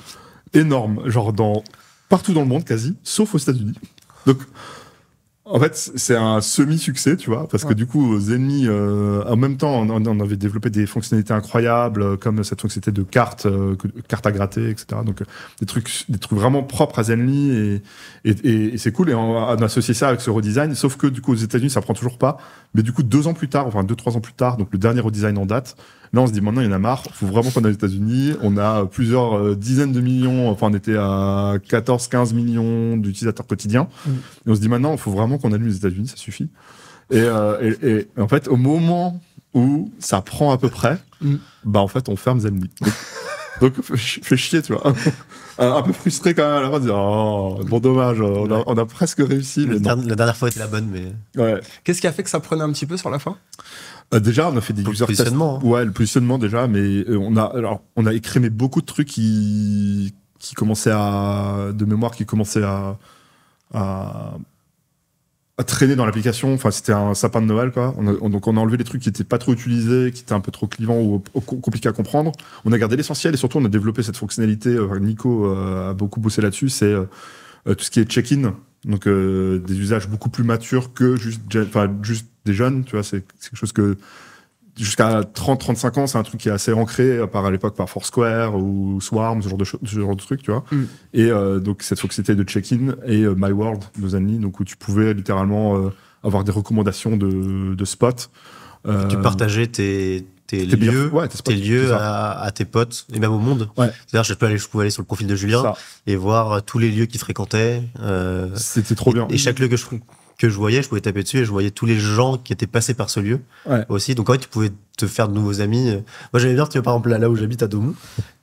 énorme, genre partout dans le monde quasi, sauf aux États-Unis. Donc, en fait, c'est un semi-succès, tu vois, parce que du coup, Zenly, en même temps, on avait développé des fonctionnalités incroyables, comme cette fonctionnalité de carte à gratter, etc. Donc, des trucs vraiment propres à Zenly, et c'est cool. Et on a associé ça avec ce redesign, sauf que du coup, aux États-Unis, ça prend toujours pas. Mais du coup, 2 ans plus tard, enfin 2-3 ans plus tard, donc le dernier redesign en date, là, on se dit maintenant, il y en a marre. Faut vraiment qu'on aille aux États-Unis. On a plusieurs dizaines de millions. Enfin, on était à 14-15 millions d'utilisateurs quotidiens. Et on se dit maintenant, il faut vraiment qu'on allume les États-Unis. Ça suffit. Et en fait, au moment où ça prend à peu près, en fait, on ferme Zenly. Donc, fait chier, tu vois. Un peu frustré quand même à la fin de dire bon, dommage, on a presque réussi. La dernière fois était la bonne, mais. Ouais. Qu'est-ce qui a fait que ça prenait un petit peu sur la fin? Déjà, on a fait des user tests. Ouais, le positionnement déjà, mais on a écrémé beaucoup de trucs qui commençaient de mémoire, qui commençaient à traîner dans l'application. Enfin, c'était un sapin de Noël, quoi. Donc, on a enlevé les trucs qui étaient pas trop utilisés, qui étaient un peu trop clivants ou compliqués à comprendre. On a gardé l'essentiel, et surtout, on a développé cette fonctionnalité. Nico a beaucoup bossé là-dessus. C'est tout ce qui est check-in. Donc, des usages beaucoup plus matures que juste des jeunes, tu vois. C'est quelque chose que jusqu'à 30-35 ans, c'est un truc qui est assez ancré, à l'époque par Foursquare ou Swarm, ce genre de truc, tu vois. Et donc, cette fonctionnalité de check-in et My World de Zenly, donc où tu pouvais littéralement avoir des recommandations de spots. Tu partageais tes lieux à tes potes et même au monde. Ouais. C'est-à-dire, je pouvais aller sur le profil de Julien et voir tous les lieux qu'il fréquentait. C'était trop bien. Et chaque lieu que je voyais, je pouvais taper dessus et je voyais tous les gens qui étaient passés par ce lieu aussi. Donc en fait, tu pouvais te faire de nouveaux amis. Moi, j'aimais bien, tu vois, par exemple, là où j'habite à Domont,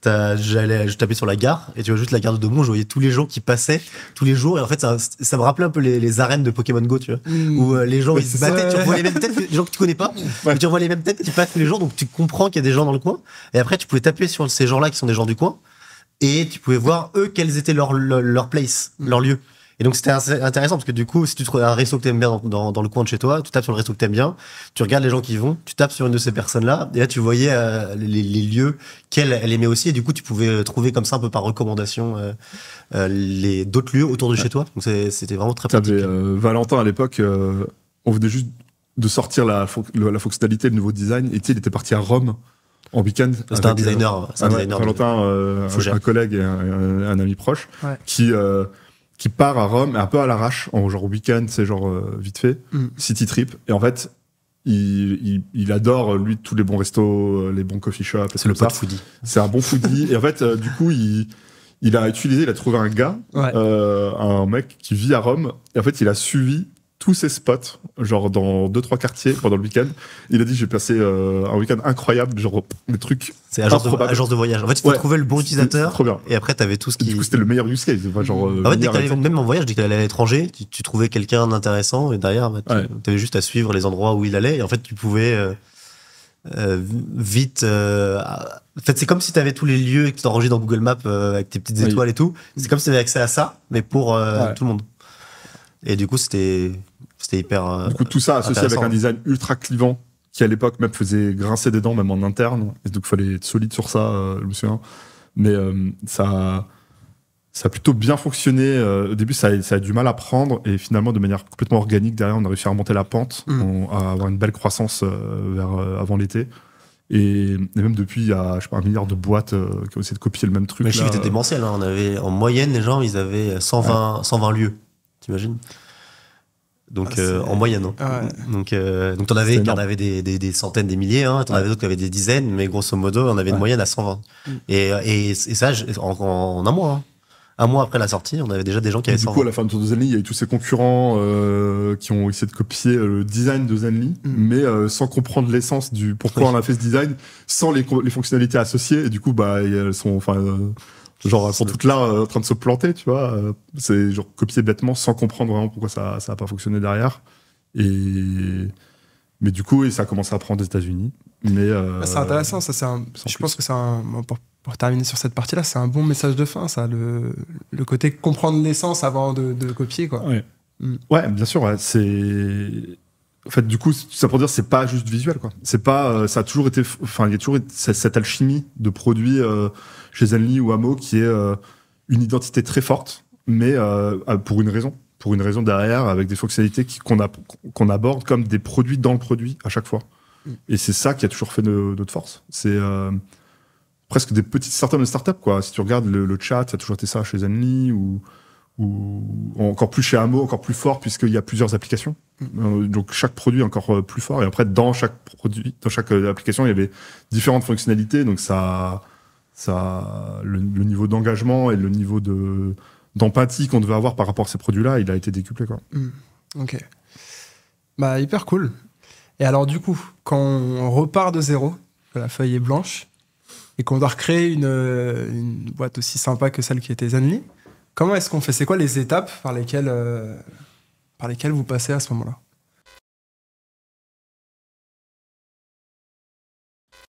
je tapais sur la gare et tu vois juste la gare de Domont, je voyais tous les gens qui passaient tous les jours, et en fait, ça me rappelait un peu les arènes de Pokémon Go, tu vois, où les gens ils se battaient, tu revois les mêmes têtes, les gens que tu connais pas, mais tu revois les mêmes têtes qui passent tous les jours, donc tu comprends qu'il y a des gens dans le coin, et après tu pouvais taper sur ces gens-là qui sont des gens du coin, et tu pouvais voir eux quels étaient leur place, leur lieu. Et donc c'était intéressant parce que du coup, si tu trouves un resto que t'aimes bien dans le coin de chez toi, tu tapes sur le resto que t'aimes bien, tu regardes les gens qui y vont, tu tapes sur une de ces personnes-là, et là tu voyais les lieux qu'elle aimait aussi, et du coup tu pouvais trouver comme ça un peu par recommandation les d'autres lieux autour de chez toi. Donc c'était vraiment très pratique. Valentin à l'époque, on venait juste de sortir la fonctionnalité, le nouveau design, et il était parti à Rome en week-end. C'était un designer. Valentin, un collègue et un ami proche, qui part à Rome, un peu à l'arrache, en genre week-end, c'est genre vite fait, city trip. Et en fait, il adore, lui, tous les bons restos, les bons coffee shops. C'est le pote foodie. C'est un bon foodie. Et en fait, du coup, il a trouvé un gars, un mec qui vit à Rome. Et en fait, il a suivi tous ces spots, genre dans 2-3 quartiers pendant le week-end. Il a dit, j'ai passé un week-end incroyable, genre des trucs. C'est agence de voyage. En fait, il faut trouver le bon utilisateur. Trop bien. Et après, t'avais tout ce qui. Du coup, c'était le meilleur use case. Genre, en fait, dès que t'allais même en voyage, dès que t'allais à l'étranger, tu trouvais quelqu'un d'intéressant, et derrière, t'avais juste à suivre les endroits où il allait. Et en fait, tu pouvais vite. En fait, c'est comme si t'avais tous les lieux et que tu t'enregistrais dans Google Maps avec tes petites étoiles et tout. C'est comme si t'avais accès à ça, mais pour tout le monde. Et du coup, c'était hyper. Du coup, tout ça associé avec un design ultra clivant qui, à l'époque, même faisait grincer des dents, même en interne. Et donc, il fallait être solide sur ça, je me souviens. Mais ça. Ça a plutôt bien fonctionné. Au début, ça a du mal à prendre. Et finalement, de manière complètement organique, derrière, on a réussi à remonter la pente, à avoir une belle croissance avant l'été. Et même depuis, il y a, je sais pas, 1 milliard de boîtes qui ont essayé de copier le même truc. Le chiffre était démentiel. Hein. On avait, en moyenne, les gens, ils avaient 120 lieux. T'imagines? Donc, en moyenne. Hein. Ah ouais. Donc t'en avais qui en avaient des centaines, des milliers. Hein. T'en avais d'autres qui avaient des dizaines. Mais grosso modo, on avait une moyenne à 120. Et ça, en un mois. Hein. Un mois après la sortie, on avait déjà des gens qui avaient 120. Du coup, à la fin de Zenly, il y a eu tous ces concurrents qui ont essayé de copier le design de Zenly, mais sans comprendre l'essence du pourquoi on a fait ce design, sans les fonctionnalités associées. Et du coup, bah, elles sont, elles sont toutes là en train de se planter, tu vois. C'est genre copier bêtement sans comprendre vraiment pourquoi ça a pas fonctionné derrière. Mais du coup, ça a commencé à prendre aux États-Unis. Mais c'est intéressant, ça. Je pense que c'est pour terminer sur cette partie-là, c'est un bon message de fin, ça, le côté comprendre l'essence avant de copier, quoi. Ouais, ouais, bien sûr. Ouais, en fait, du coup, ça pour dire, c'est pas juste visuel, quoi. C'est pas, ça a toujours été, il y a toujours cette alchimie de produits chez Zenly ou Amo qui est une identité très forte, mais pour une raison derrière, avec des fonctionnalités qu'on aborde comme des produits dans le produit à chaque fois. Et c'est ça qui a toujours fait notre force. C'est presque des petites startups, quoi. Si tu regardes le chat, ça a toujours été ça chez Zenly ou encore plus chez Amo, encore plus fort puisqu'il y a plusieurs applications. Donc chaque produit est encore plus fort. Et après, dans chaque application, il y avait différentes fonctionnalités. Donc le niveau d'engagement et le niveau d'empathie qu'on devait avoir par rapport à ces produits-là, il a été décuplé, quoi. Ok. Bah, hyper cool. Et alors, du coup, quand on repart de zéro, que la feuille est blanche, et qu'on doit recréer une boîte aussi sympa que celle qui était Zenly, comment est-ce qu'on fait? C'est quoi les étapes par lesquelles vous passez à ce moment-là?